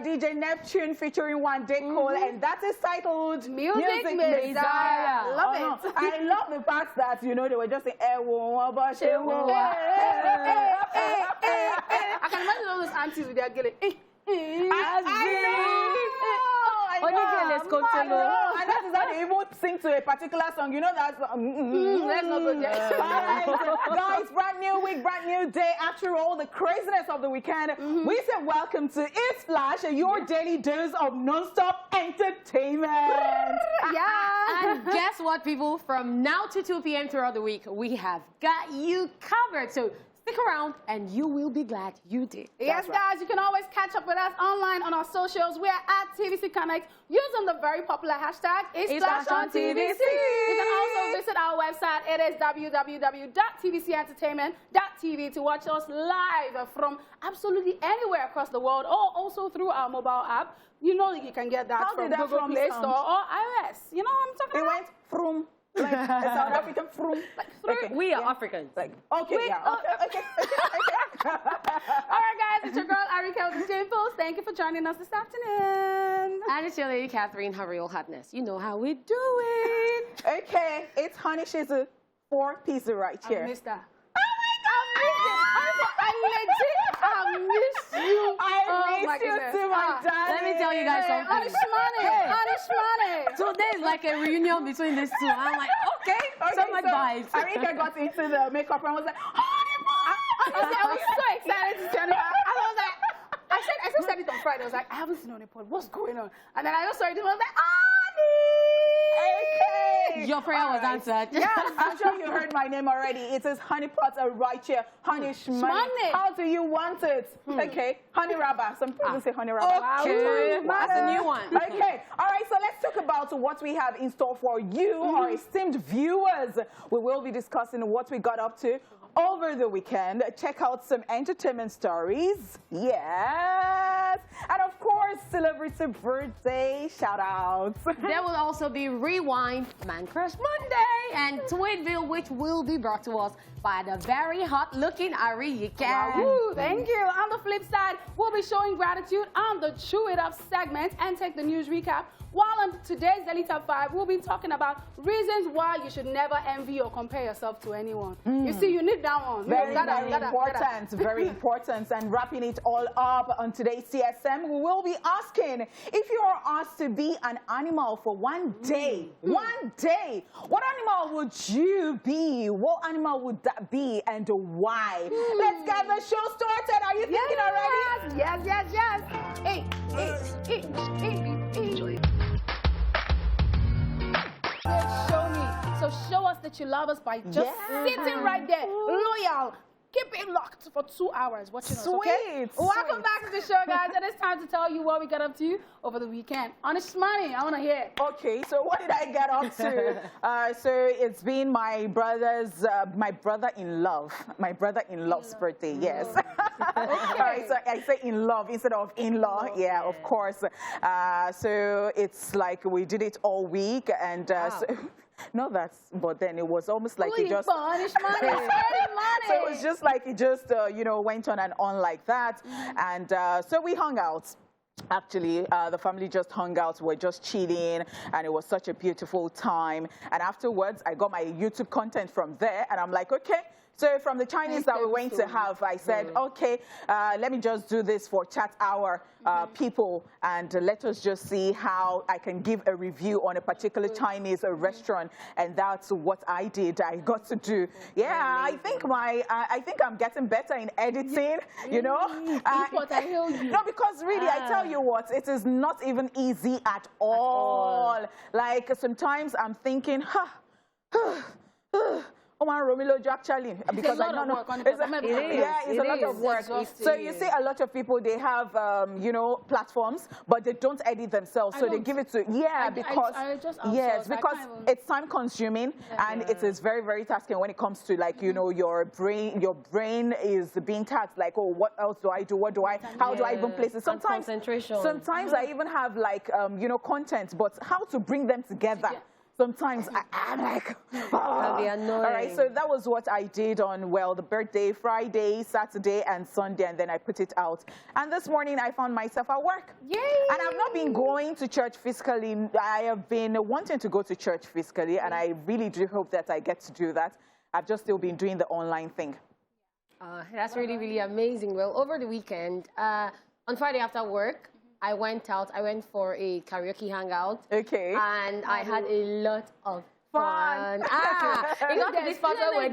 DJ Neptune featuring One Day Cole, and that is titled Music Messiah. Love it. I love the fact that, you know, they were just saying, I can imagine all those aunties with their gilly. And that is how they even sing to a particular song. You know that's let's not go there. Guys, brand new week, brand new day. After all the craziness of the weekend, we say welcome to Esplash, your daily dose of non-stop entertainment. And guess what, people? From now to 2 p.m. throughout the week, we have got you covered. So stick around, and you will be glad you did. Yes, guys, you can always catch up with us online on our socials. We are at TVC Connect using the very popular hashtag Esplash on TVC. You can also visit our website. It is www.tvcentertainment.tv to watch us live from absolutely anywhere across the world, or also through our mobile app. You know you can get that from Google Play Store or iOS. You know what I'm talking about? It went from... like a South African from We are Africans. Okay. All right, guys, it's your girl Arika with the James. Thank you for joining us this afternoon. And it's your lady Catherine, her real hotness. You know how we do it. Okay, it's Honey Shizu 4-piece right here. I missed that. I miss you. I miss you too, my darling. Let me tell you guys something. Today is like a reunion between these two. I'm like, okay, so much vibes. Arika got into the makeup and was like, honestly, I was so excited to tell you. I said it on Friday. I was like, I haven't seen Honeypot. What's going on? And then I also saw it and I was like, okay. Your prayer was answered. Yeah, I'm sure you heard my name already. It is Honeypot right here. Honey Shmoney. How do you want it? Okay. Honey Rabba. Some people say Honey Rabba. Okay. That's a new one. Okay. All right. So let's talk about what we have in store for you, our esteemed viewers. We will be discussing what we got up to over the weekend. Check out some entertainment stories. Yes. And of course, celebrity birthday shout outs. There will also be Rewind Man Crush Monday and Tweetville, which will be brought to us by the very hot looking Arika. Wow, thank you. On the flip side, we'll be showing gratitude on the Chew It Up segment and take the news recap. While on today's Daily Top 5, we'll be talking about reasons why you should never envy or compare yourself to anyone. You see, you need that one. Very important, very important. And wrapping it all up on today's CSM, we will be asking, if you are asked to be an animal for one day, what animal would you be? What animal would that be and why? Let's get the show started. Are you thinking already? Yes. Hey. Show me. So show us that you love us by just sitting right there, loyal. Keep it locked for 2 hours watching us, okay? Welcome back to the show, guys. And it's time to tell you what we got up to over the weekend. Honest money, I want to hear. Okay, so what did I get up to? So it's been my brother's, my brother-in-law's birthday, yes. All right, so I say in love instead of in-law. Yeah, of course. So it's like we did it all week, and no, but then it was almost like it just... money. So it was just like it just, you know, went on and on like that. And so we hung out. Actually, the family just hung out. We're just chilling, and it was such a beautiful time. And afterwards, I got my YouTube content from there, and I'm like, okay. So from the Chinese that we're going to have, I said, okay, let me just do this for chat hour people, and let us just see how I can give a review on a particular Chinese restaurant. And that's what I did. I got to do. Yeah, I think I'm getting better in editing, you know. No, because really, I tell you what, it is not even easy at all. Like sometimes I'm thinking, Romilo actually, because I don't know. It's a lot of work. So you see a lot of people, they have, you know, platforms, but they don't edit themselves. So they give it to, because it's time consuming, and it is very, very tasking when it comes to, like, you know, your brain is being taxed. Like, oh, what else do I do? How do I even place it? Sometimes I even have, like, you know, content, but how to bring them together. sometimes I'm like, That'll be annoying. All right, so that was what I did on, well, the birthday, Friday, Saturday, and Sunday, and then I put it out. And this morning, I found myself at work. Yay! And I've not been going to church physically. I have been wanting to go to church physically, and I really do hope that I get to do that. I've just still been doing the online thing. That's really, really amazing. Well, over the weekend, on Friday after work, I went out. I went for a karaoke hangout. Okay. And I had a lot of fun. It got to this part where we're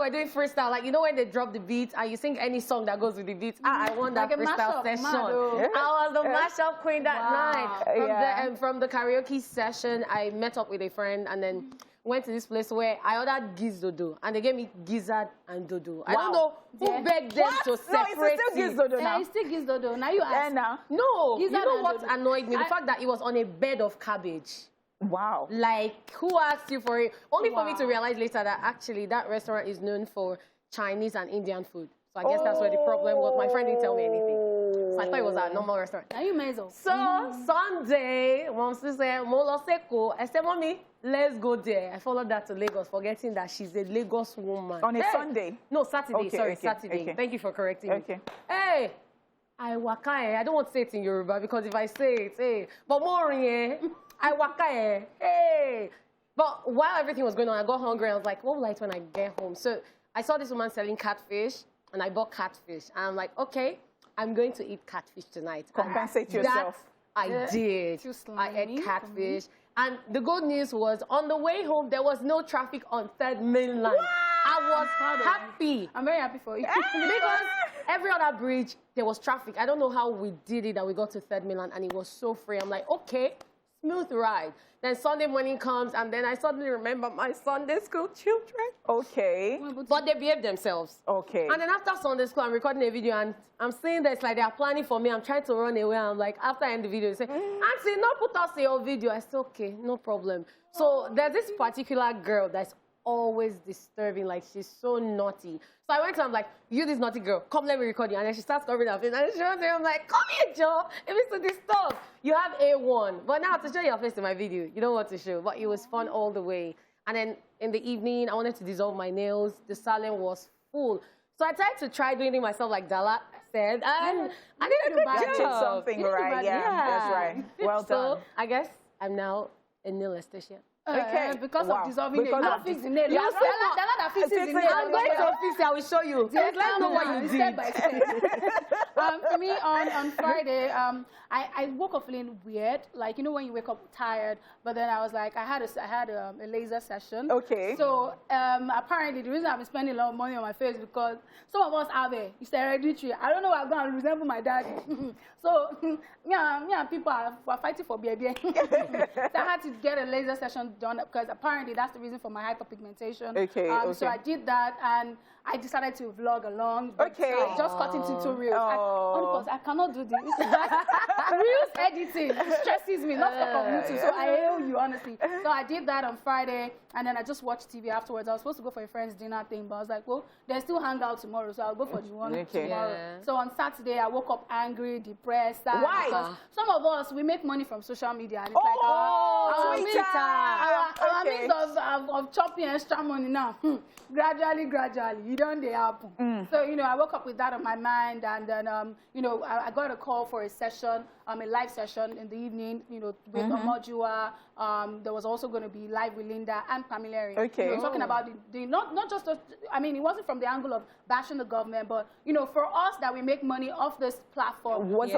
doing freestyle. Like, you know when they drop the beat and you sing any song that goes with the beat? I won that freestyle session. I was the mashup queen that night. From the karaoke session, I met up with a friend and then went to this place where I ordered gizodo, and they gave me gizzard and dodo. I don't know who begged them to separate No, it's still gizodo now. It's still gizodo. Now you ask. No, Gizzard you know and what dodo. annoyed me? The fact that it was on a bed of cabbage. Wow. Like, who asked you for it? Only for me to realize later that actually that restaurant is known for Chinese and Indian food. So I guess that's where the problem was. My friend didn't tell me anything. So I thought it was a normal restaurant. Are you amazing? So Sunday, Mom said, Molo Seko. I said, Mommy, let's go there. I followed that to Lagos, forgetting that she's a Lagos woman. On a Sunday? No, Saturday. Okay, Saturday. okay. Thank you for correcting me. Okay. Hey, I waka I don't want to say it in Yoruba because if I say it, but more I waka hey. But while everything was going on, I got hungry. I was like, what will I eat when I get home? So I saw this woman selling catfish, and I bought catfish. And I'm like, okay, I'm going to eat catfish tonight. Compensate yourself. I did. I ate catfish. And the good news was, on the way home, there was no traffic on Third Mainland. Wow! I was happy. I'm very happy for you. Because every other bridge, there was traffic. I don't know how we did it that we got to Third Mainland, and it was so free. I'm like, okay, smooth ride. Then Sunday morning comes, and then I suddenly remember my Sunday school children. Okay. But they behaved themselves. Okay. And then after Sunday school, I'm recording a video, and I'm saying that it's like they are planning for me. I'm trying to run away. I'm like, after I end the video, they say, Auntie, no put us in your video. I said, okay, no problem. So there's this particular girl that's always disturbing. Like, she's so naughty. So I went to her, I'm like, you this naughty girl, come let me record you. And then she starts covering her face. And then she runs there, I'm like, come here, Joe. If it's to disturb, you have A1. But now to show your face in my video, you don't want to show. But it was fun all the way. And then in the evening, I wanted to dissolve my nails. The salon was full. So I tried to try doing it myself like Dala said. And I did a good job. Something right. Yeah, that's right. Well done. So I guess I'm now a nail esthetician. Okay. Because of dissolving because nail. of Fix the nail. You I'm I'm going to fix it. I will show you. Let's know what you did. Step by step. For me, on Friday, I woke up feeling weird. Like, you know when you wake up tired, but then I was like, I had a laser session. Okay. So apparently the reason I've been spending a lot of money on my face because some of us out there, it's hereditary. I don't know I'm going to resemble my dad. So me and people were fighting for baby. So I had to get a laser session done because apparently that's the reason for my hyperpigmentation. Okay, So I did that and I decided to vlog along. Okay. Just cutting tutorials. I cannot do this. Reels editing stresses me, not stuff on YouTube. So I hail you, honestly. So I did that on Friday, and then I just watched TV afterwards. I was supposed to go for a friend's dinner thing, but I was like, well, there's still hangout tomorrow, so I'll go for the one tomorrow. Yeah. So on Saturday, I woke up angry, depressed. Sad. Why? Because some of us, we make money from social media, and it's like our means of chopping extra money now. Gradually, you don't they happen. So, you know, I woke up with that on my mind, and then, you know, I got a call for a session, a live session in the evening, you know, with Omojua. There was also going to be live with Linda and Pamela. Okay. You know, talking about not just, I mean, it wasn't from the angle of bashing the government, but, you know, for us that we make money off this platform, what's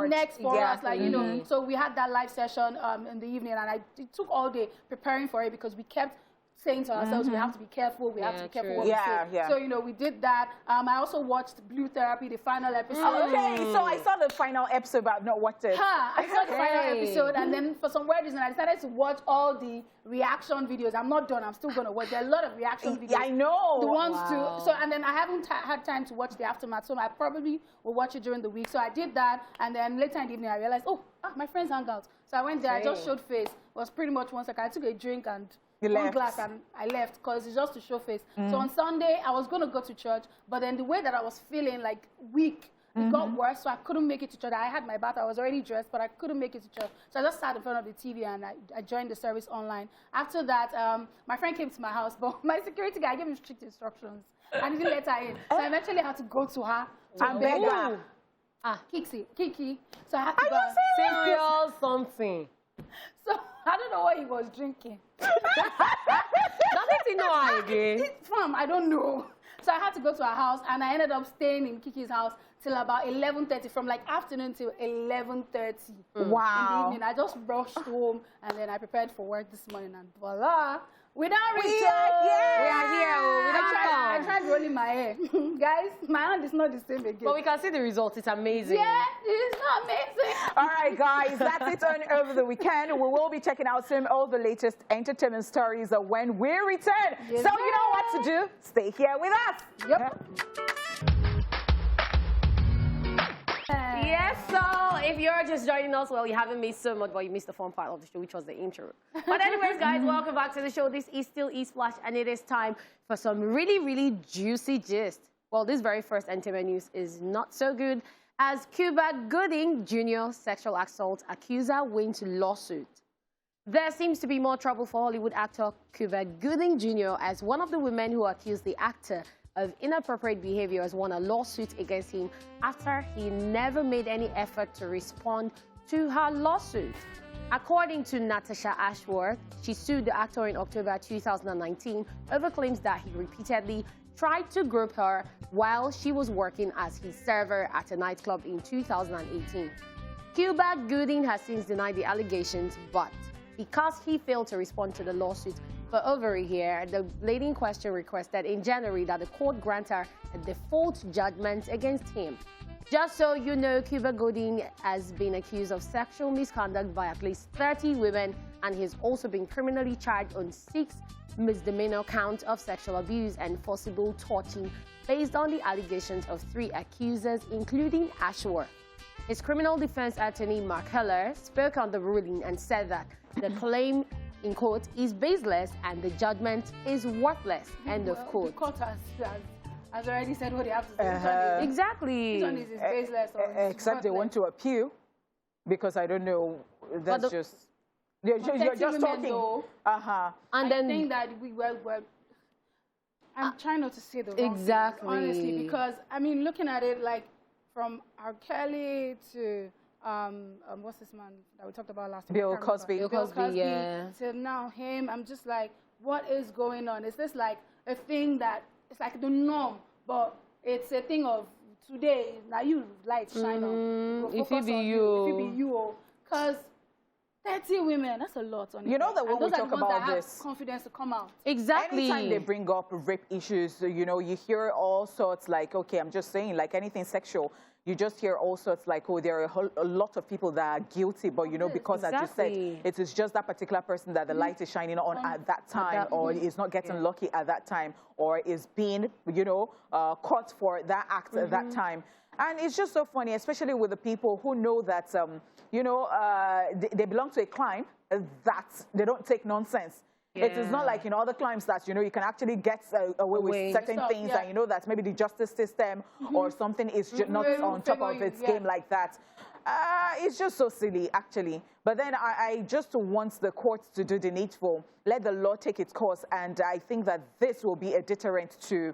next for us? Like, you know, so we had that live session in the evening, and it took all day preparing for it because we kept saying to ourselves, we have to be careful, we have to be careful what we say. So, you know, we did that. I also watched Blue Therapy, the final episode. Okay, so I saw the final episode, but I've not watched it. I saw the final episode, and then for some weird reason, I decided to watch all the reaction videos. I'm not done, I'm still going to watch. There are a lot of reaction videos. Yeah, I know. The ones to, and then I haven't had time to watch the aftermath, so I probably will watch it during the week. So I did that, and then later in the evening, I realized, my friends hang out. So I went there, I just showed face. It was pretty much one second. I took a drink and one glass and I left because it's just to show face. So on Sunday, I was going to go to church, but then the way that I was feeling like weak, it got worse, so I couldn't make it to church. I had my bath, I was already dressed, but I couldn't make it to church. So I just sat in front of the TV and I joined the service online. After that, my friend came to my house, but my security guy gave me strict instructions. I didn't let her in. So I eventually had to go to her and beg her. Kiki. So I had to go. Cereal something. So I don't know what he was drinking. Nothing to know again. From, I don't know. So I had to go to her house, and I ended up staying in Kiki's house till about 11:30, from like afternoon till 11:30. Wow. In the evening. I just rushed home, and then I prepared for work this morning, and voila. We don't return. We are here. I tried rolling my hair. Guys, my hand is not the same again. But we can see the results. It's amazing. Yeah, it's amazing. All right, guys, that's it on over the weekend. We will be checking out all the latest entertainment stories when we return. Yes, so you know what to do. Stay here with us. Yep. Yes, so if you're just joining us, well, you haven't missed so much, but you missed the fun part of the show, which was the intro. But anyways, guys, welcome back to the show. This is still Esplash, and it is time for some really, really juicy gist. Well, this very first entertainment news is not so good, as Cuba Gooding Jr. sexual assault accuser wins lawsuit. There seems to be more trouble for Hollywood actor Cuba Gooding Jr. as one of the women who accused the actor of inappropriate behavior has won a lawsuit against him after he never made any effort to respond to her lawsuit. According to Natasha Ashworth, she sued the actor in October 2019 over claims that he repeatedly tried to grope her while she was working as his server at a nightclub in 2018. Cuba Gooding has since denied the allegations, but because he failed to respond to the lawsuit for over a year, the lady in question requested in January that the court grant her a default judgment against him. Just so you know, Cuba Gooding has been accused of sexual misconduct by at least 30 women, and he's also been criminally charged on 6 misdemeanor counts of sexual abuse and forcible torture based on the allegations of 3 accusers, including Ashworth. His criminal defense attorney, Mark Heller, spoke on the ruling and said that the claim in court is baseless and the judgment is worthless. End of quote. The court has already said what they have to say. Exactly. This one is baseless. Except they want to appeal, because I don't know. That's just you're just talking. Though, And then I think that I'm trying not to say the wrong exactly things, honestly, because I mean, looking at it like from R. Kelly to what's this man that we talked about last week? Bill Cosby. Bill Cosby, yeah. to now him. I'm just like, what is going on? Is this like a thing that it's like the norm, but it's a thing of today? Now you light shine on. If it be you, because 30 women, that's a lot. On you know that when we talk about this, confidence to come out. Exactly. Anytime they bring up rape issues, you know, you hear all sorts like, okay, I'm just saying, like anything sexual, you just hear all sorts like, oh, there are a lot of people that are guilty, but you know, because as you said, it is just that particular person that the light is shining on at that time, or is not getting lucky at that time, or is being, you know, caught for that act at that time. And it's just so funny, especially with the people who know that, you know, they belong to a climb that they don't take nonsense. Yeah. It is not like in other climes that, you know, you can actually get away with certain things, and you know that maybe the justice system or something is not on top of its game like that. It's just so silly, actually. But then I just want the courts to do the needful, let the law take its course, and I think that this will be a deterrent to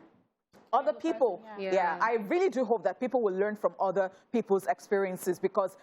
other people. Yeah, I really do hope that people will learn from other people's experiences, because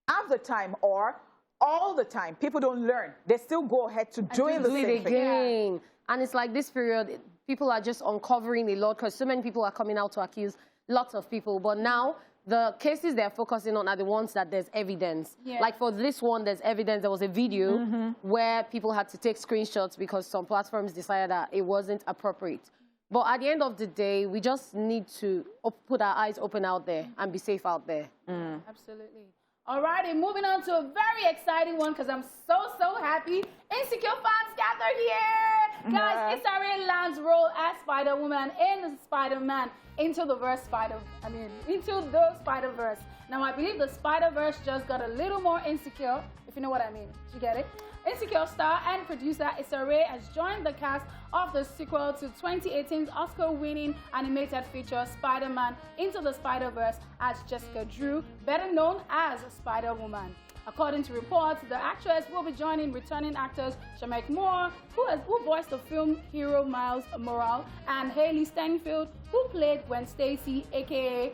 half the time or all the time, people don't learn. They still go ahead to doing the same thing. Yeah. And it's like this period, people are just uncovering a lot, because so many people are coming out to accuse lots of people. But now, the cases they're focusing on are the ones that there's evidence. Yeah. Like for this one, there's evidence. There was a video where people had to take screenshots because some platforms decided that it wasn't appropriate. But at the end of the day, we just need to put our eyes open out there and be safe out there. Absolutely. All righty, moving on to a very exciting one, because I'm so happy. Insecure fans gather here. Guys, Issa Rae lands role as Spider-Woman in Spider-Man into the Spider-Verse. Now, I believe the Spider-Verse just got a little more insecure, if you know what I mean. You get it? Insecure star and producer Issa Rae has joined the cast of the sequel to 2018's Oscar-winning animated feature Spider-Man Into the Spider-Verse as Jessica Drew, better known as Spider-Woman. According to reports, the actress will be joining returning actors Shameik Moore, who voiced the film hero Miles Morales, and Haley Steinfeld, who played Gwen Stacy, aka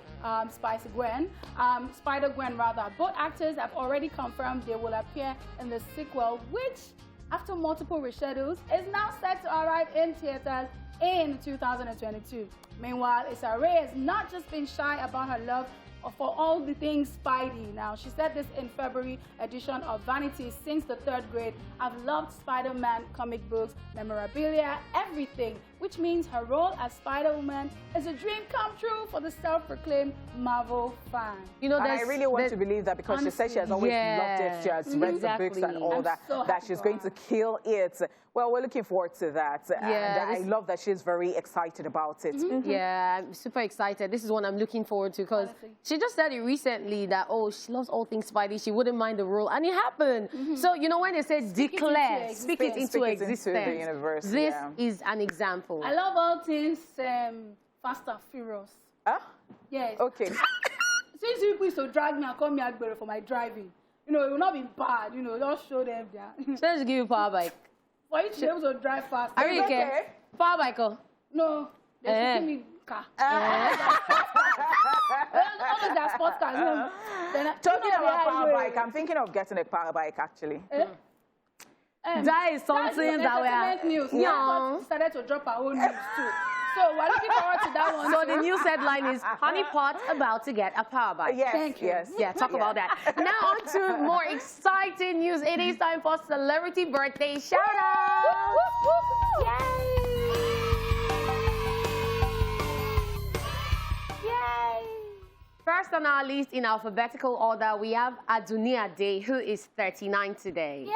Spider-Gwen rather. Both actors have already confirmed they will appear in the sequel, which, after multiple reschedules, is now set to arrive in theaters in 2022. Meanwhile, Issa Rae has not just been shy about her love for all the things Spidey. Now, she said this in February edition of Vanity. Since the 3rd grade, I've loved Spider-Man comic books, memorabilia, everything, which means her role as Spider-Woman is a dream come true for the self-proclaimed Marvel fan. You know, I really want to believe that, because she said she has always loved it. She has read the books and all that, that she's going to kill it. Well, we're looking forward to that. Yeah, and I love that she's very excited about it. Yeah, I'm super excited. This is one I'm looking forward to, because she just said it recently that, oh, she loves all things Spidey. She wouldn't mind the role. And it happened. So, you know, when they say declare, speak it into existence, the universe, this is an example. I love all things Fast and Furious. Huh? Yes. Okay. Since you used to drag me and call me Agbero for my driving, you know, it will not be bad. You know, just show them there. So let's give you power bike. For you to be able to drive fast. I really care. Power bike. No, they should give me car. Always that sports car. Talking about power bike, I'm thinking of getting a power bike, actually. That is something that we are. News. Yeah. Decided to drop our own news too. So we're looking forward to that one. So the news headline is Honeypot about to get a power bike. Yes, Thank you. yes. Yeah, talk about that. Now on to more exciting news. It is time for celebrity birthday shout-out. Yay! First on our list in alphabetical order, we have Adunia Day, who is 39 today. Yay!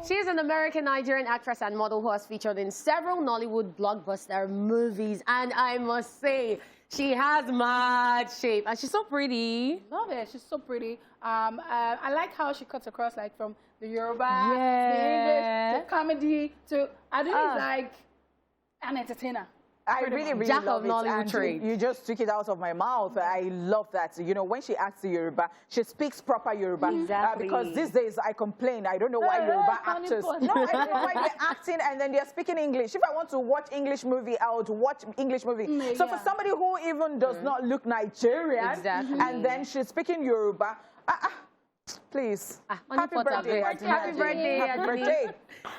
She is an American-Nigerian actress and model who has featured in several Nollywood blockbuster movies. And I must say, she has mad shape. And she's so pretty. Love it. She's so pretty. I like how she cuts across, like, from the Yoruba, the English, the comedy, to... I think it's like an entertainer. I really Jack love of it. Nollywood And trade. you just took it out of my mouth. I love that. You know, when she acts the Yoruba, she speaks proper Yoruba. Exactly. Because these days I complain. I don't know why Yoruba actors. No, I don't know why they're acting and then they're speaking English. If I want to watch English movie, I would watch English movie. So for somebody who even does not look Nigerian, and then she's speaking Yoruba, please. Happy birthday, Happy birthday. Happy birthday.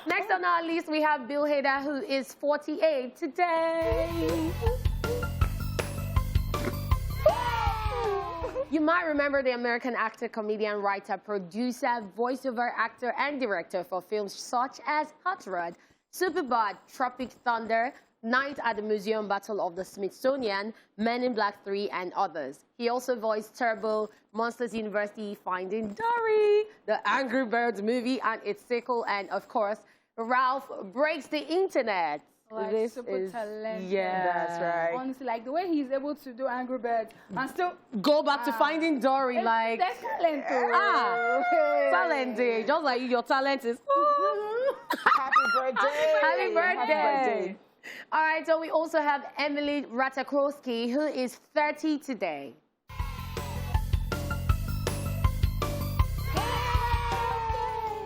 Next on our list, we have Bill Hader, who is 48 today. You might remember the American actor, comedian, writer, producer, voiceover actor, and director for films such as Hot Rod, Superbad, Tropic Thunder, Night at the Museum, Battle of the Smithsonian, Men in Black 3, and others. He also voiced Turbo, Monsters University, Finding Dory, the Angry Birds movie and its sequel, and of course, Ralph Breaks the Internet. Like, this super is talented. Yeah, that's right. Honestly, like the way he's able to do Angry Birds and still go back to Finding Dory, like that's talent. talented, just like your talent is. Happy birthday. Happy birthday. Happy birthday. All right, so we also have Emily Ratajkowski, who is 30 today.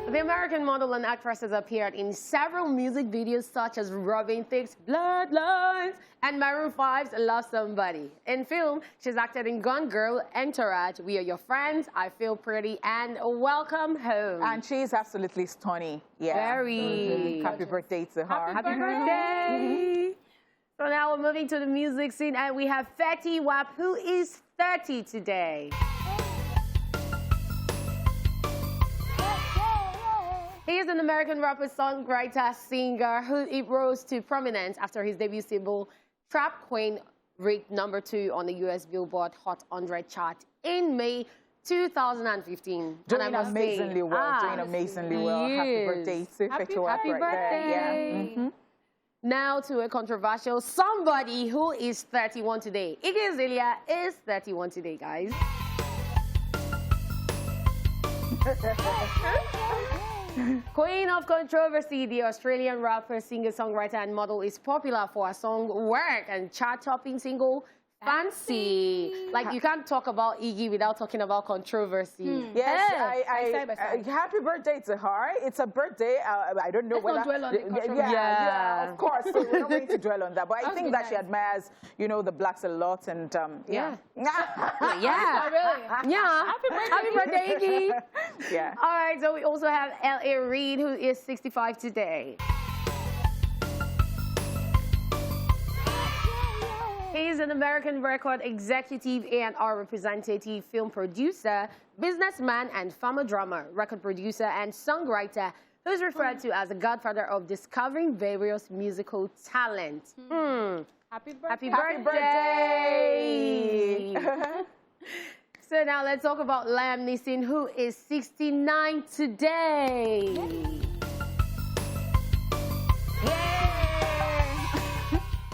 The American model and actress has appeared in several music videos such as Robin Thicke's Bloodlines and Maroon 5's Love Somebody. In film, she's acted in Gone Girl, Entourage, We Are Your Friends, I Feel Pretty, and Welcome Home. And she's absolutely stunning. Yeah. Very. Happy birthday to her. Happy birthday. So now we're moving to the music scene, and we have Fetty Wap, who is 30 today. He is an American rapper, songwriter, singer who rose to prominence after his debut single, Trap Queen, ranked #2 on the US Billboard Hot 100 chart in May 2015. Doing amazingly well. Doing amazingly well. Happy birthday to Happy birthday. Yeah. Now to a controversial somebody who is 31 today. Iggy Azalea is 31 today, guys. Queen of controversy, the Australian rapper, singer, songwriter, and model is popular for her song Work and chart-topping single Fancy. Like, you can't talk about Iggy without talking about controversy. Yes, happy birthday to her. It's a birthday. I don't know whether... Dwell on the controversy. Yeah, of course. So we're not going to dwell on that. But I think that she admires, you know, the blacks a lot. And, Yeah. Oh, really? Yeah. Happy birthday, Iggy. Yeah. All right, so we also have L.A. Reid, who is 65 today. He's an American record executive A&R representative, film producer, businessman, and farmer drummer, record producer, and songwriter, who's referred to as the godfather of discovering various musical talent. Happy birthday. Happy birthday! So now let's talk about Liam Neeson, who is 69 today.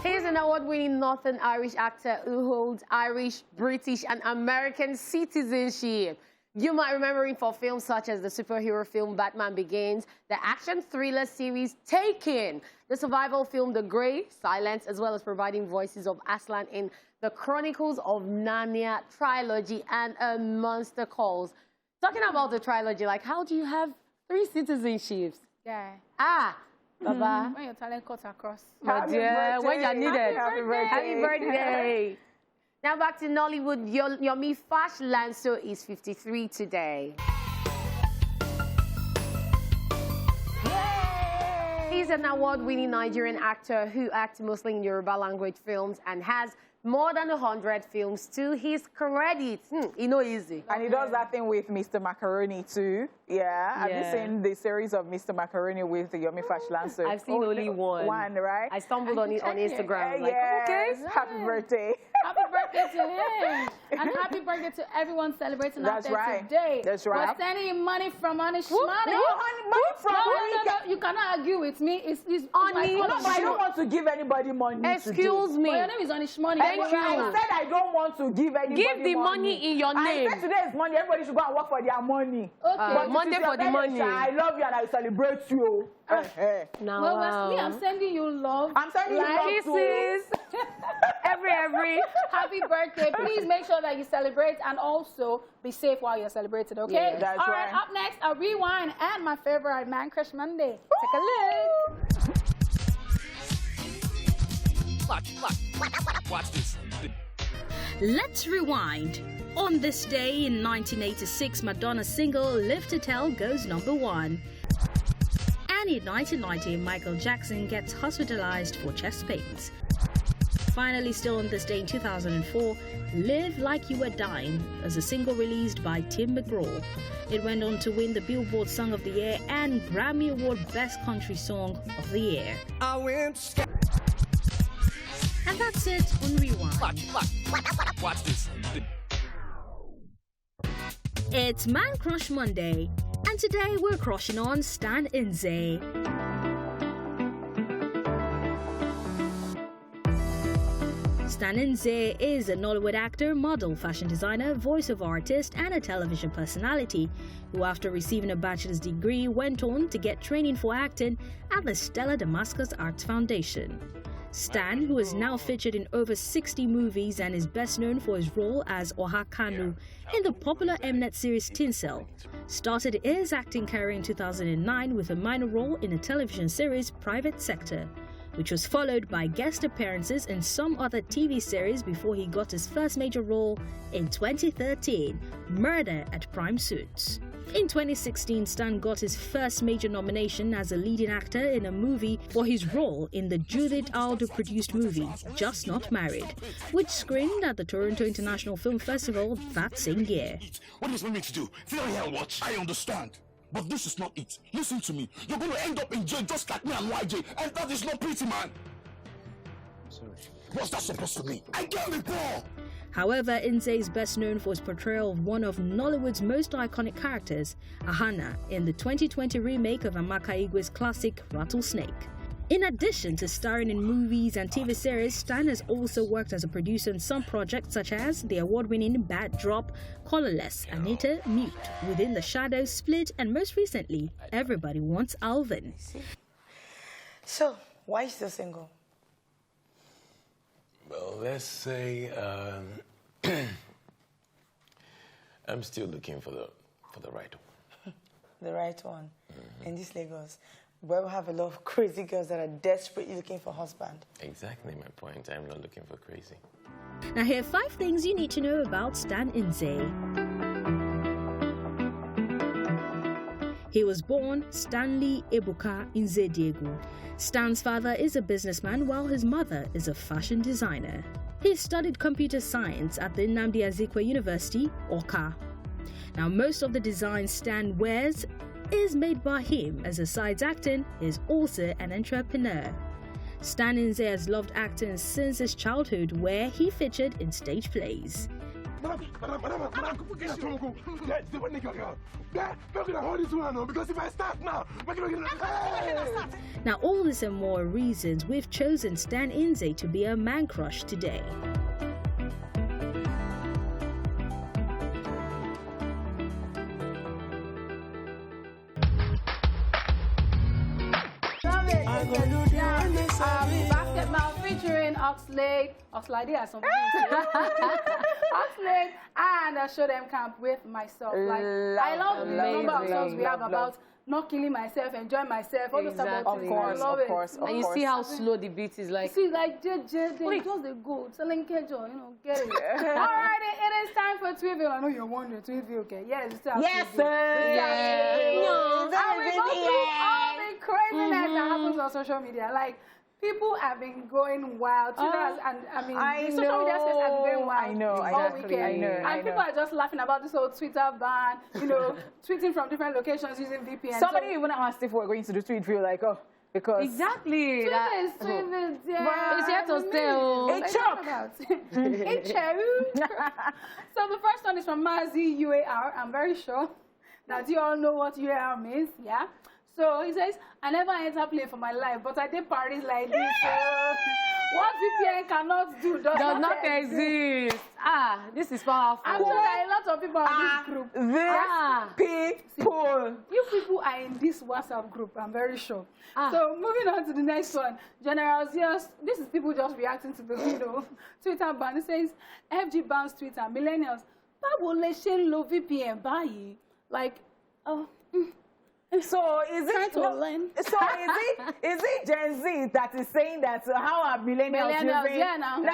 He's an award-winning Northern Irish actor who holds Irish, British, and American citizenship. You might remember him for films such as the superhero film Batman Begins, the action thriller series Taken, the survival film The Grey, Silence, as well as providing voices of Aslan in the Chronicles of Narnia trilogy and A Monster Calls. Talking about the trilogy, like, how do you have 3 citizenships? Yeah. Baba. When your talent cuts across. But yeah, when you're needed. Happy birthday. Happy birthday. Now back to Nollywood. Yomi Fashlanso is 53 today. He's an award-winning Nigerian actor who acts mostly in Yoruba language films and has more than 100 films to his credit. You know, easy. And he does that thing with Mr. Macaroni too. Yeah. Have you seen the series of Mr. Macaroni with Yomi Fashlanso? I've seen only one. One, right? I stumbled on it on Instagram. Like, yes. okay. Happy birthday. Happy birthday to him. And happy birthday to everyone celebrating out there today. That's right. We're sending you money from Honey Money. Money from No. You cannot argue with me. It's Honey. No, but I don't want to give anybody money. Excuse me. Well, your name is Honey Money. Thank you. I said I don't want to give anybody Give the money in your name. I said today is Monday. Everybody should go and work for their money. Okay. But Monday for the money. I love you and I celebrate you. Now, Well, Wesley, I'm sending you love. I'm sending you love kisses. every. Happy birthday. Please make sure that you celebrate and also be safe while you're celebrating, okay? Yeah, that's All right. Up next, a rewind and my favorite Man Crush Monday. Take a look. Watch this. Let's rewind. On this day in 1986, Madonna's single Live to Tell goes #1. And in 1990, Michael Jackson gets hospitalized for chest pains. Finally, still on this day in 2004, Live Like You Were Dying is a single released by Tim McGraw. It went on to win the Billboard Song of the Year and Grammy Award Best Country Song of the Year. And that's it on Rewind. Watch this. It's Man Crush Monday, and today we're crushing on Stan Nze. Stan Nze is a Nollywood actor, model, fashion designer, voiceover artist, and a television personality who, after receiving a bachelor's degree, went on to get training for acting at the Stella Damascus Arts Foundation. Stan, who is now featured in over 60 movies and is best known for his role as Oha Kanu in the popular Mnet series Tinsel, started his acting career in 2009 with a minor role in a television series Private Sector, which was followed by guest appearances in some other TV series before he got his first major role in 2013, Murder at Prime Suits. In 2016, Stan got his first major nomination as a leading actor in a movie for his role in the Judith Aldo-produced movie, Just Not Married, which screened at the Toronto International Film Festival that same year. What do you want me to do? Feel hell watch? I understand. But this is not it. Listen to me. You're going to end up in jail just like me and YJ. And that is not pretty, man. I'm sorry. What's that supposed to mean? I can't be poor. However, Nze is best known for his portrayal of one of Nollywood's most iconic characters, Ahana, in the 2020 remake of Amaka Igwe's classic Rattlesnake. In addition to starring in movies and TV series, Stan has also worked as a producer on some projects such as the award-winning Bad Drop, Colorless, Anita, Mute, Within the Shadows, Split, and most recently, Everybody Wants Alvin. So, why are you still single? Well, let's say I'm still looking for the right one. The right one. In this Lagos, where we have a lot of crazy girls that are desperately looking for a husband. Exactly my point. I'm not looking for crazy. Now here are 5 things you need to know about Stan Nze. He was born Stanley Ebuka Nze Diego. Stan's father is a businessman while his mother is a fashion designer. He studied computer science at the Nnamdi Azikiwe University, Awka. Now most of the designs Stan wears is made by him, as besides acting, he is also an entrepreneur. Stan Nze has loved acting since his childhood, where he featured in stage plays. Now all this and more reasons we've chosen Stan Nze to be a man crush today. Basketball featuring Oxlade or something. Oxlade and a show them camp with myself. Like I love the number of songs we have about not killing myself, enjoying myself, all those stuff. Of course. And you see how slow the beat is like. See, like they just they go selling kejo, get it. Alright, it is time for Tweetville. I know you're wondering, Tweetville, okay? Yes, it's time. Yes, sir. And we go through all the craziness that happens on social media. Like people have been going wild. Social media space has been going wild. I know, all exactly. weekend. And people are just laughing about this whole Twitter ban, tweeting from different locations using VPN. Somebody even asked if we're going to do Tweetville, like, because... Exactly. Tweetville, yeah. It's here to stay. It's choke. So the first one is from Mazi UAR. I'm very sure that you all know what UAR means, yeah? So he says, I never enter play for my life, but I did parties like this. What VPN cannot do does not exist. This is powerful. I'm sure there are a lot of people in this group. People. You people are in this WhatsApp group, I'm very sure. So moving on to the next one. General Zios, this is people just reacting to the video. Twitter ban. It says, FG bans Twitter. Millennials. Báwo lẹ ṣe ń lo VPN báyìí? Like, So is it Gen Z that is saying that how are millennials using? Yeah, now. No,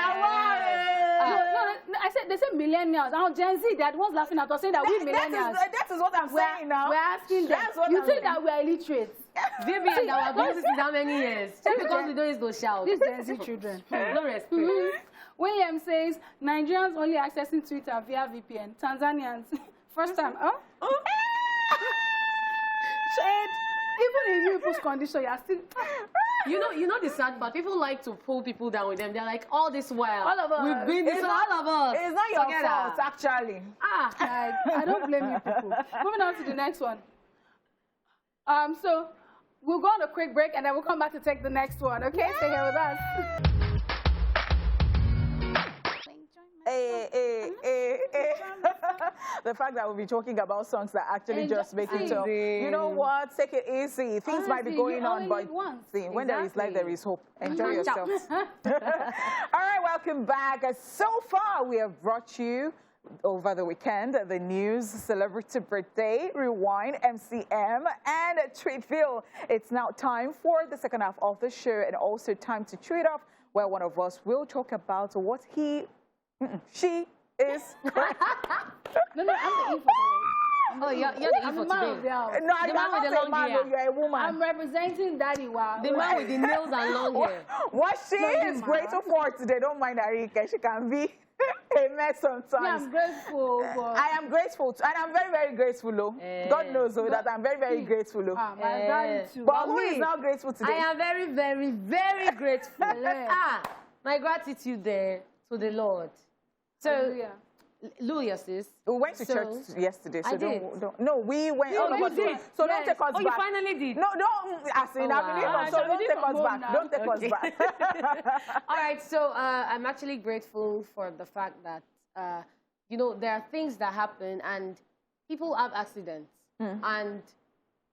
I said they said millennials. Now Gen Z, they're the ones laughing at us saying that we millennials. That is what I'm saying now. We're asking them. You think that we are illiterate? VPN that was this is how many years? Just because we don't use those shout. These Gen Z children. No respect. William says Nigerians only accessing Twitter via VPN. Tanzanians, first time. Even in you people's condition, you are still. You know the sad part. People like to pull people down with them. They're like, all this while, all of us. We've been this all of us. It's not your fault, actually. I don't blame you people. Moving on to the next one. So we'll go on a quick break and then we'll come back to take the next one. Okay, stay here with us. The fact that we'll be talking about songs that actually just make it up. You know what? Take it easy. Things might be going on, but see, when there is life, there is hope. Enjoy yourself. All right, welcome back. So far, we have brought you over the weekend the news, celebrity birthday, rewind, MCM, and Tweetville. It's now time for the second half of the show, and also time to tweet off, where one of us will talk about what she is. No, I'm the info. Oh, you're the info today. No, I'm not a man, you're a woman. I'm representing Daddy Wow. The man with the nails and long hair. What she is grateful for today, don't mind Arika, she can be a mess sometimes. Yeah, I'm grateful. I am grateful, and I'm very, very grateful, though. God knows that I'm very, very grateful, though. My daddy too. But who is not grateful today? I am very, very, very grateful. My gratitude there to the Lord. So, Louis, sis. We went to church yesterday, so I did. No, we went. Oh, you did. So don't take us back. Oh, you finally did. No, don't. As in, I believe us. So don't take us back. Don't take us back. All right. So I'm actually grateful for the fact that you know, there are things that happen and people have accidents, and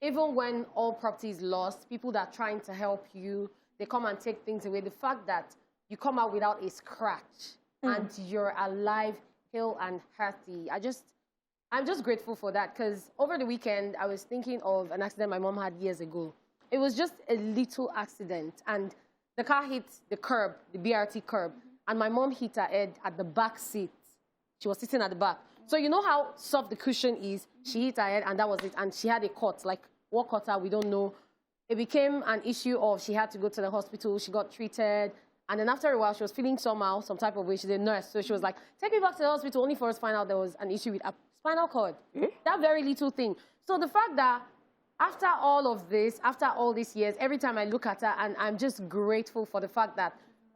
even when all property is lost, people that are trying to help you, they come and take things away. The fact that you come out without a scratch and you're alive, hale and healthy, I'm just grateful for that, because over the weekend, I was thinking of an accident my mom had years ago. It was just a little accident, and the car hit the curb, the BRT curb, and my mom hit her head at the back seat. She was sitting at the back. So you know how soft the cushion is? She hit her head, and that was it. And she had a cut, like what cut her, we don't know. It became an issue of she had to go to the hospital. She got treated. And then after a while, she was feeling somehow, some type of way. She's a nurse. So she was like, take me back to the hospital, only for us to find out there was an issue with a spinal cord. That very little thing. So the fact that after all of this, after all these years, every time I look at her, and I'm just grateful for the fact that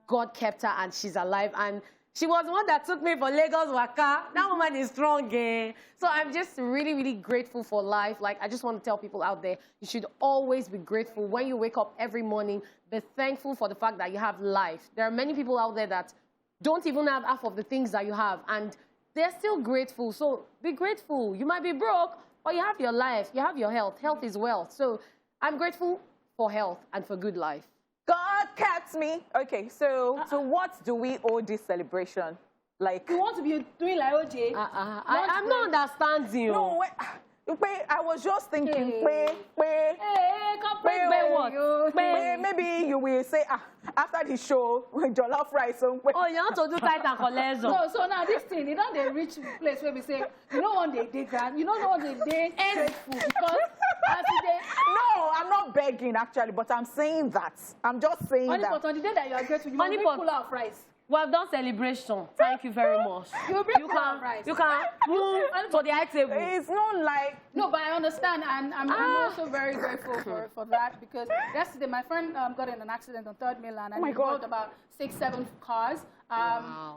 God kept her and she's alive. And she was the one that took me for Lagos Waka. That woman is strong, eh? So I'm just really, really grateful for life. Like, I just want to tell people out there, you should always be grateful. When you wake up every morning, be thankful for the fact that you have life. There are many people out there that don't even have half of the things that you have, and they're still grateful. So be grateful. You might be broke, but you have your life. You have your health. Health is wealth. So I'm grateful for health and for good life. God kept me. Okay, so what do we owe this celebration? Like, You want to be doing like OJ? I'm not understanding you. no, wait, I was just thinking, maybe you will say, after the show, jollof rice. Oh, you want to do tight and collect. So now this thing, you know, they reach place where we say, you know, one day they grand, you know, one day they grateful because No, I'm not begging actually, but I'm saying that. I'm just saying that. But on the day that you are grateful, you must pull out rice. Well done celebration. Thank you very much. You can move to the high table. It's not like... No, but I understand, and I'm also very grateful for that, because yesterday my friend got in an accident on 3rd Milan, and he rode about 6-7 cars.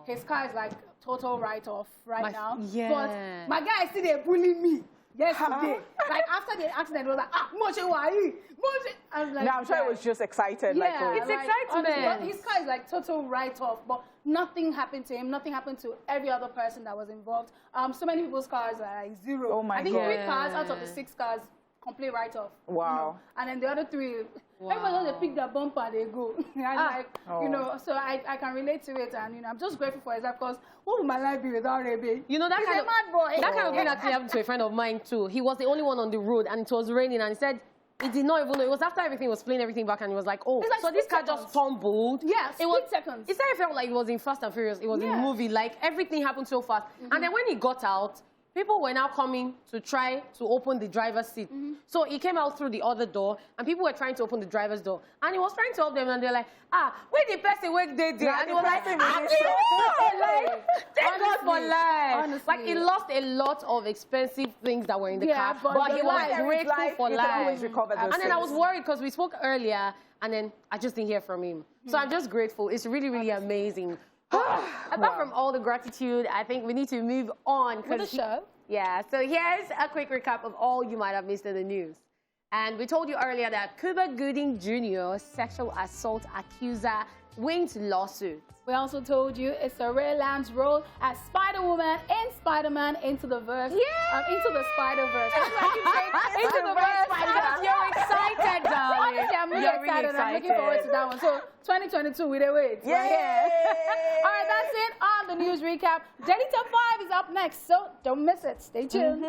His car is like total write-off now. Yeah. But my guy still there bullying me yesterday. Like after the accident, he was like, Moche, why are you? I was like, I'm sure it was just excited. Yeah, it's excitement. His car is like total write-off, but nothing happened to him. Nothing happened to every other person that was involved. So many people's cars are like 0. Oh my God. I think 3 cars out of the 6 cars complete write-off. Wow. You know? And then the other 3, everybody they pick their bumper, they go. You know, so I can relate to it, and you know, I'm just grateful for it, because what would my life be without Rebe? You know, that He's kind a mad boy. That kind of thing actually happened to a friend of mine too. He was the only one on the road, and it was raining, and he said he did not even know. It was after everything was playing everything back, and he was like, oh, like so this car seconds. just tumbled. Yeah, it was seconds. It started felt like it was in Fast and Furious. It was in a movie. Like everything happened so fast. And then when he got out, people were now coming to try to open the driver's seat. So he came out through the other door, and people were trying to open the driver's door. And he was trying to help them, and they're like, where the person where they did? And he was like, thank God for life. Honestly. Like, he lost a lot of expensive things that were in the car, but he was grateful for life. Always recover those And then I was worried because we spoke earlier, and then I just didn't hear from him. So I'm just grateful. It's really, really amazing. Apart from all the gratitude, I think we need to move on. With the show. Yeah, so here's a quick recap of all you might have missed in the news. And we told you earlier that Cuba Gooding Jr., sexual assault accuser, wins lawsuit. We also told you it's a Ray Lamb's role as Spider-Woman in Spider-Man Into the Verse. Yeah! Into the Spider-Verse. Into the verse. You're excited, darling. Honestly, I'm really excited. And I'm looking forward to that one. So 2022, we did wait. Yeah. All right, that's it on the news recap. Daily Top 5 is up next, so don't miss it. Stay tuned.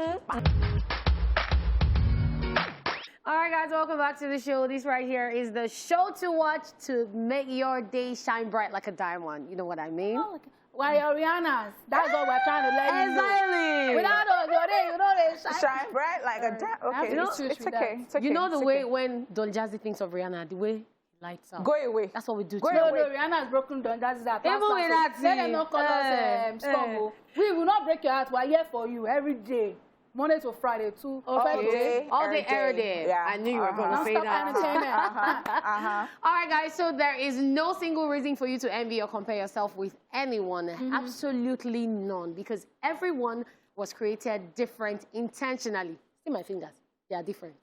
All right, guys, welcome back to the show. This right here is the show to watch to make your day shine bright like a diamond. You know what I mean? Oh, why you're Rihanna's? That's what we're trying to let you know. Exactly. Without us, your day, you know they shine bright like a diamond. Okay, it's okay. It's okay. You know the way when Don Jazzy thinks of Rihanna, the way he lights up. Go away. That's what we do. No, Rihanna has broken Don Jazzy's heart. Even with that, let them not call us struggle. We will not break your heart. We're here for you every day. Monday to Friday, too. Okay. All day, every day. Yeah. I knew you were going to say that. Entertainment. All right, guys. So there is no single reason for you to envy or compare yourself with anyone. Absolutely none. Because everyone was created different intentionally. See my fingers. They are different.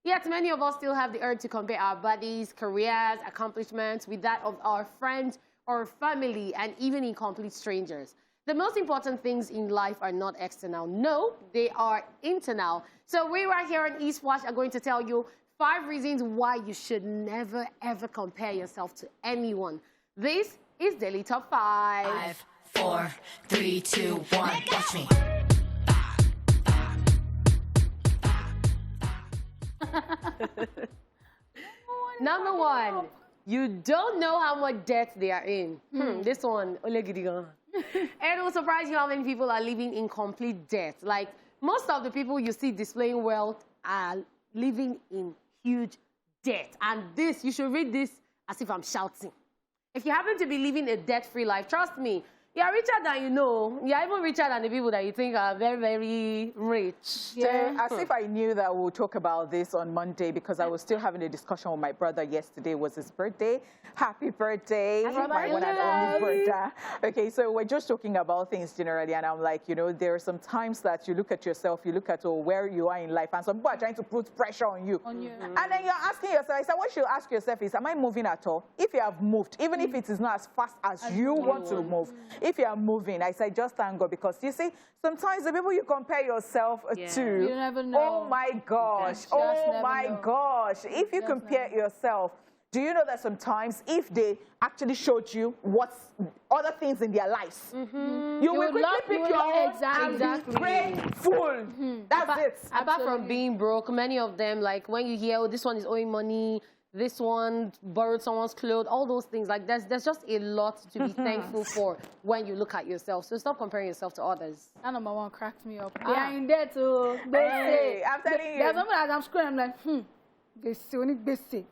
Yet many of us still have the urge to compare our bodies, careers, accomplishments with that of our friends or family, and even incomplete strangers. The most important things in life are not external. No, they are internal. So we right here on Esplash are going to tell you 5 reasons why you should never, ever compare yourself to anyone. This is Daily Top 5. 5, 4, 3, 2, 1. Watch me. Number 1, you don't know how much debt they are in. This one, Olegidigan. And it will surprise you how many people are living in complete debt. Like, most of the people you see displaying wealth are living in huge debt. And this, you should read this as if I'm shouting. If you happen to be living a debt-free life, trust me, you're richer than you know. You're even richer than the people that you think are very, very rich. Yeah. As if I knew that we'll talk about this on Monday, because I was still having a discussion with my brother yesterday. It was his birthday. Happy birthday. My one and only brother. Okay, so we're just talking about things generally, and I'm like, you know, there are some times that you look at yourself, you look at where you are in life, and some people are trying to put pressure on you. And then you're asking yourself, I said, what you ask yourself is, am I moving at all? If you have moved, even if it is not as fast as you want to move, if you are moving, I say just thank God, because you see, sometimes the people you compare yourself to, you never know. Oh my gosh, oh my gosh. If you compare yourself, do you know that sometimes if they actually showed you what's other things in their lives, you will quickly pick your own and be grateful. That's it. Apart from being broke, many of them, like when you hear, oh, this one is owing money, this one borrowed someone's clothes, all those things. Like, there's just a lot to be thankful for when you look at yourself. So stop comparing yourself to others. That number 1 cracked me up. They are in there too. Hey, I'm telling you. There's something that I'm scrolling, I'm like, Bese.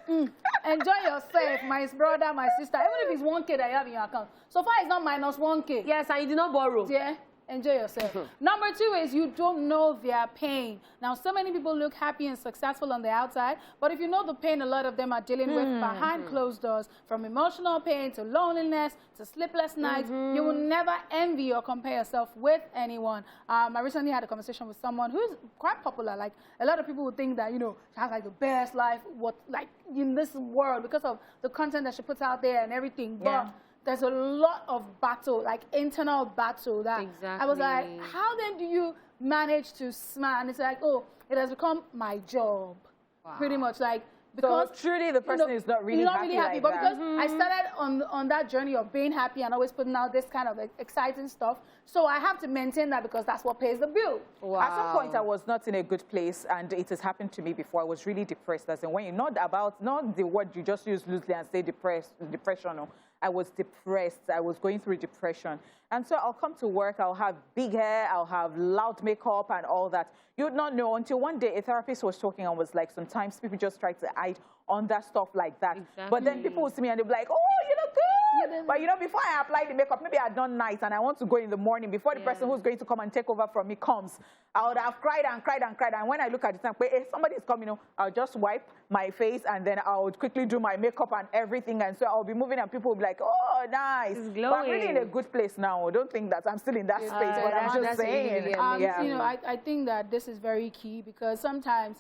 Enjoy yourself, my brother, my sister. Even if it's 1K that you have in your account. So far, it's not minus 1K. Yes, and you did not borrow. Yeah. Enjoy yourself. Number 2 is you don't know their pain. Now, so many people look happy and successful on the outside, but if you know the pain a lot of them are dealing with behind closed doors, from emotional pain to loneliness to sleepless nights, you will never envy or compare yourself with anyone. I recently had a conversation with someone who's quite popular. Like, a lot of people would think that, you know, she has like the best life, like in this world, because of the content that she puts out there and everything. But there's a lot of battle, like internal battle, that I was like, how then do you manage to smile? And it's like, oh, it has become my job. Pretty much, like, because so truly the person is not really happy like but that. because I started on that journey of being happy and always putting out this kind of exciting stuff, so I have to maintain that because that's what pays the bill. At some point I was not in a good place, and it has happened to me before. I was really depressed. As in, when you're not the word you just use loosely and say depression. No. I was depressed. I was going through depression. And so I'll come to work, I'll have big hair, I'll have loud makeup and all that. You would not know until one day a therapist was talking and was like, sometimes people just try to hide under stuff like that. But then people will see me and they'll be like, oh, you look good. But you know, before I apply the makeup, maybe I've done night and I want to go in the morning before the person who's going to come and take over from me comes. I would have cried and cried and cried. And when I look at the time, hey, somebody's coming, I'll just wipe my face and then I would quickly do my makeup and everything. And so I'll be moving and people will be like, oh, nice. But I'm really in a good place now. Don't think that I'm still in that space, but I'm just saying. You know, I think that this is very key, because sometimes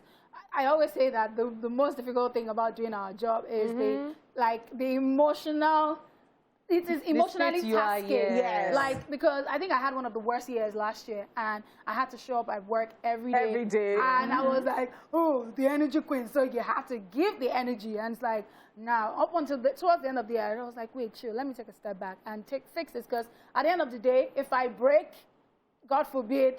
I always say that the most difficult thing about doing our job is the emotional. It is emotionally tasking. Yes. Like, because I think I had one of the worst years last year, and I had to show up at work every day. Every day. And I was like, oh, the energy queen. So you have to give the energy. And it's like, now, up until towards the end of the year, I was like, wait, chill, let me take a step back and fix this. Because at the end of the day, if I break, God forbid,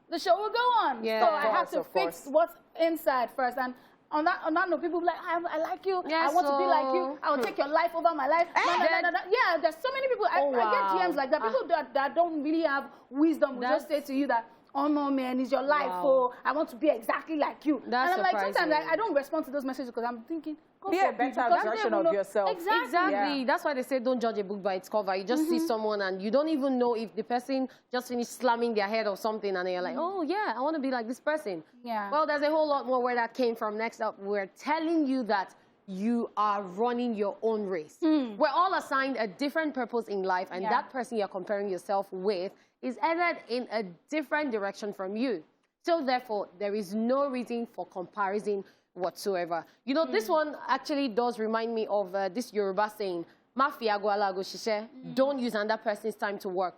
the show will go on. Yeah. So I have to fix what's inside first. And on that note, people be like, I like you. I want to be like you. I will take your life over my life. Yeah, there's so many people. I get DMs like that. People that don't really have wisdom will just say to you that, oh no, man, it's your life. Oh, I want to be exactly like you. That's and I'm like, surprising. sometimes I don't respond to those messages because I'm thinking, be a better version of yourself. Exactly. That's why they say don't judge a book by its cover. You just see someone and you don't even know if the person just finished slamming their head or something and you're like, oh yeah, I want to be like this person. Yeah. Well, there's a whole lot more where that came from. Next up, we're telling you that you are running your own race. We're all assigned a different purpose in life, and that person you're comparing yourself with is headed in a different direction from you. So therefore, there is no reason for comparison whatsoever. You know, this one actually does remind me of this Yoruba saying, "Mafia go alago shishe." Don't use another person's time to work.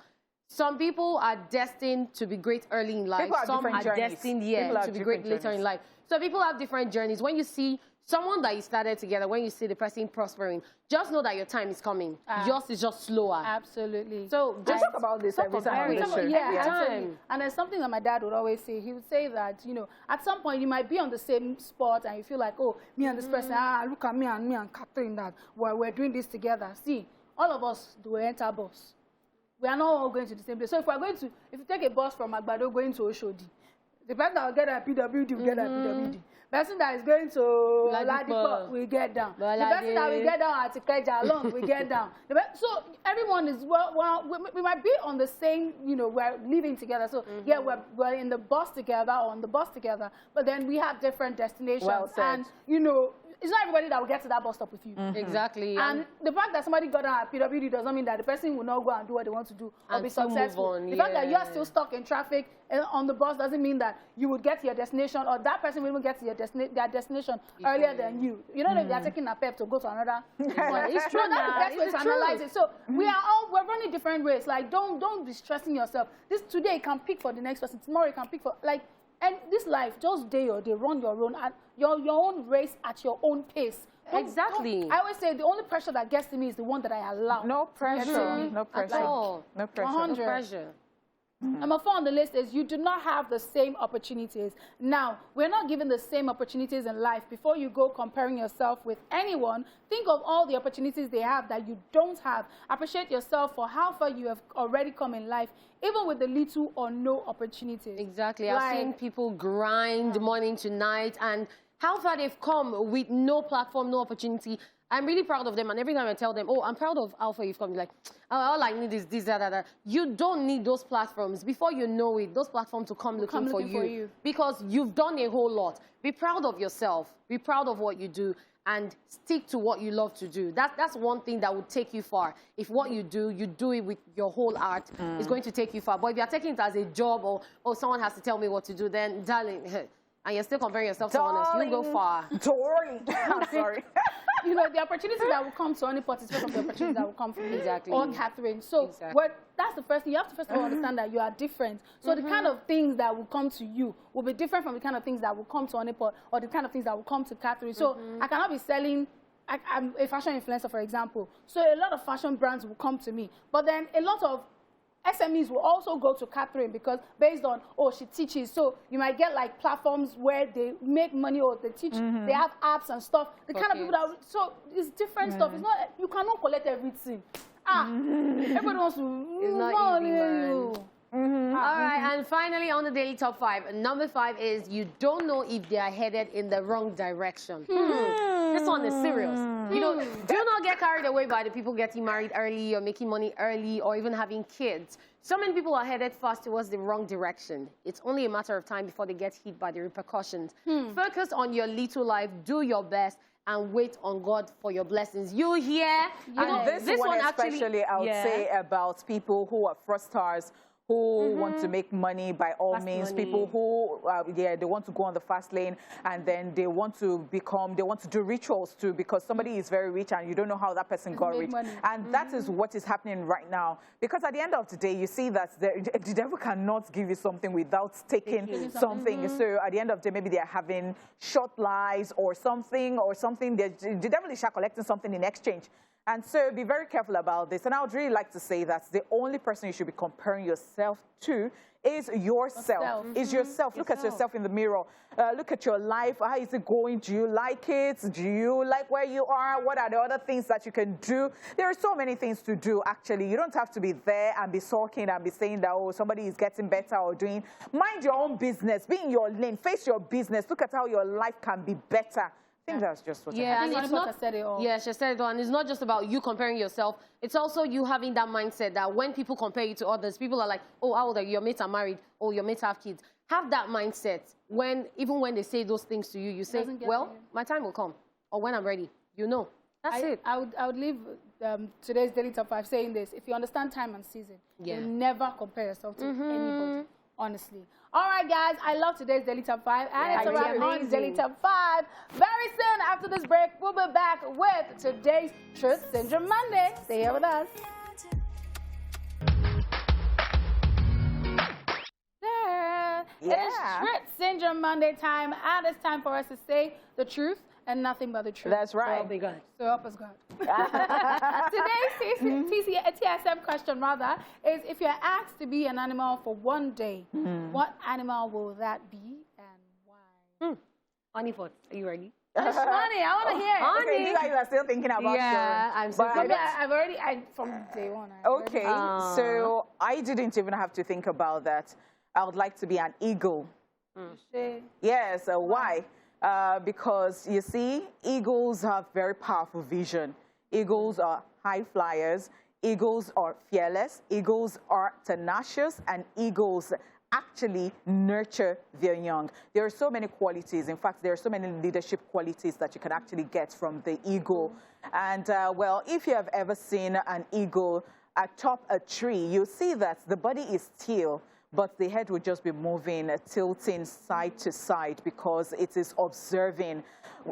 Some people are destined to be great early in life. Some are destined, to be great later in life. So people have different journeys. When you see someone that you started together, when you see the person prospering, just know that your time is coming. Yours is just slower. Absolutely. So just talk about this every time. Absolutely. And there's something that my dad would always say. He would say that, you know, at some point you might be on the same spot and you feel like, oh, me and this person, look at me and Catherine, that we're doing this together. See, all of us do enter bus. We are not all going to the same place. So if you take a bus from Agbado going to Oshodi, the person that will get at PWD will get at PWD. The person that is going to Ladipo will get down. The person that will get down at Ikeja alone will get down. So everyone is, we might be on the same, you know, we're living together. So yeah, we're in the bus together or on the bus together, but then we have different destinations. Well said. And, you know, it's not everybody that will get to that bus stop with you. Exactly. And the fact that somebody got down at PWD does not mean that the person will not go and do what they want to do or be successful. The fact that you are still stuck in traffic on the bus doesn't mean that you would get to your destination or that person will even get to their destination earlier than you. You don't know if they're taking a pep to go to another. It's true. That's the best way to analyze it. So we're running different ways. Like don't be stressing yourself. This today you can pick for the next person. Tomorrow you can pick for and this life, just day or day, run your own your own race at your own pace. Exactly. I always say the only pressure that gets to me is the one that I allow. No pressure. No pressure. No pressure. 100. No pressure. Number 4 on the list is you do not have the same opportunities. Now, we're not given the same opportunities in life. Before you go comparing yourself with anyone, think of all the opportunities they have that you don't have. Appreciate yourself for how far you have already come in life, even with the little or no opportunities. Exactly. I've seen people grind morning to night and how far they've come with no platform, no opportunity. I'm really proud of them, and every time I tell them, oh, I'm proud of how far you've come, like, oh, all I need is this, that. You don't need those platforms. Before you know it, those platforms will come looking for you because you've done a whole lot. Be proud of yourself. Be proud of what you do, and stick to what you love to do. That's one thing that will take you far. If what you do it with your whole heart, it's going to take you far. But if you're taking it as a job or someone has to tell me what to do, then, darling, and you're still comparing yourself to someone else, you'll go far. I'm sorry. You know, the opportunity that will come to any participant of the opportunity that will come from me or Catherine. So that's the first thing. You have to first of all understand that you are different. So the kind of things that will come to you will be different from the kind of things that will come to Onipot or the kind of things that will come to Catherine. So I cannot be selling, I'm a fashion influencer, for example. So a lot of fashion brands will come to me. But then a lot of SMEs will also go to Catherine because based on, oh, she teaches. So you might get like platforms where they make money or they teach, they have apps and stuff. The kind of people that, so it's different stuff. It's not, you cannot collect everything. Everybody wants to, it's not easy, man. All right, and finally on the daily top 5, number 5 is you don't know if they are headed in the wrong direction. This one is serious. You know, do not get carried away by the people getting married early or making money early or even having kids. So many people are headed fast towards the wrong direction. It's only a matter of time before they get hit by the repercussions. Focus on your little life, do your best, and wait on God for your blessings. You hear? This one especially, I would say about people who are fraudsters, who want to make money by all means, people who, they want to go on the fast lane and then they want to do rituals too because somebody is very rich and you don't know how that person got rich. And that is what is happening right now. Because at the end of the day, you see that the devil cannot give you something without taking something. So at the end of the day, maybe they're having short lies or something. The devil is collecting something in exchange. And so be very careful about this. And I would really like to say that the only person you should be comparing yourself to is yourself. Is yourself. Look at yourself in the mirror. Look at your life. How is it going? Do you like it? Do you like where you are? What are the other things that you can do? There are so many things to do, actually. You don't have to be there and be sulking and be saying that, oh, somebody is getting better or doing. Mind your own business. Be in your lane. Face your business. Look at how your life can be better. I think that's just what yeah, and it's not said it all. Yeah, she said it all. And it's not just about you comparing yourself. It's also you having that mindset that when people compare you to others, people are like, oh, how old are you? Your mates are married. Oh, your mates have kids. Have that mindset when, even when they say those things to you, you say, well, my time will come. Or when I'm ready. You know. That's it. I would leave today's Daily Top 5 saying this. If you understand time and season, you never compare yourself to anybody, honestly. All right, guys, I love today's Daily Top 5. And it's a wrap on Daily Top 5. Very soon after this break, we'll be back with today's Truth Syndrome Monday. Stay here with us. It is Truth Syndrome Monday time, and it's time for us to say the truth and nothing but the truth. That's right. So help me God. So help us God. Today's TSM question, rather, is if you're asked to be an animal for one day, what animal will that be and why? Honey pot, are you ready? It's funny. I want to hear it. Okay, you guys are still thinking about I'm so I've already, from day one. Okay, so I didn't even have to think about that. I would like to be an eagle. Yes, why? Because, you see, eagles have very powerful vision. Eagles are high flyers. Eagles are fearless. Eagles are tenacious. And eagles actually nurture their young. There are so many qualities. In fact, there are so many leadership qualities that you can actually get from the eagle. And, well, if you have ever seen an eagle atop a tree, you'll see that the body is still, but the head will just be moving, tilting side to side because it is observing.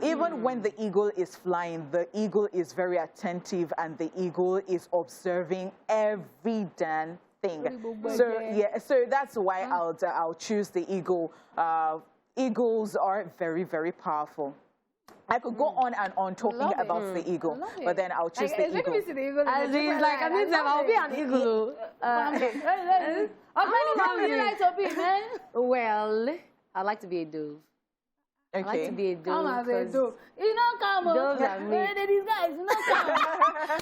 Even when the eagle is flying, the eagle is very attentive and the eagle is observing every damn thing. So, yeah, so that's why I'll choose the eagle. Eagles are very, very powerful. I could go on and on talking about the eagle, but then I'll choose the eagle. Let me see the eagle. As he's like, I mean, I'll be an eagle. How would you like to be, man? Well, I like to be a dove. Okay. I like to be a dove. Come as a dove. You know, come on. Doves are me. These guys, you know, come.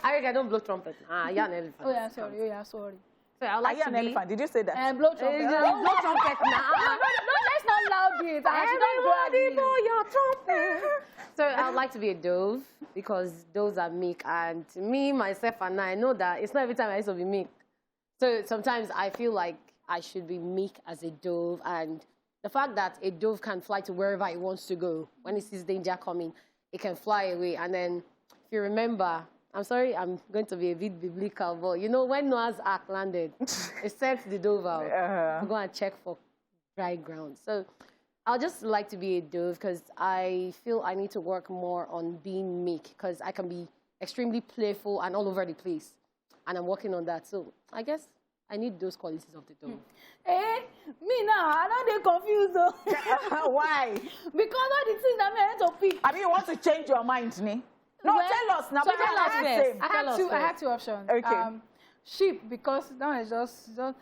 I don't blow trumpet. You're an elephant. Oh, yeah, sorry. Oh, yeah, sorry. So I like Are you an elephant? Did you say that? And blow trumpet. Blow trumpet now. No, let's not loud it. Everybody blow your trumpet. So I would like to be a dove because doves are meek. And me, myself, and I know that it's not every time I used to be meek. So sometimes I feel like I should be meek as a dove. And the fact that a dove can fly to wherever it wants to go, when it sees danger coming, it can fly away. And then if you remember, I'm sorry, I'm going to be a bit biblical, but you know, when Noah's Ark landed, it sent the dove out to go and check for dry ground. So I'll just like to be a dove because I feel I need to work more on being meek because I can be extremely playful and all over the place. And I'm working on that. So I guess I need those qualities of the dove. Me now, I don't get confused though. Why? Because all the things that I meant to pick. I mean, you want to change your mind, me? No, Well, tell us now. so Tell us first. I had two options. Okay. Sheep, because now it's just the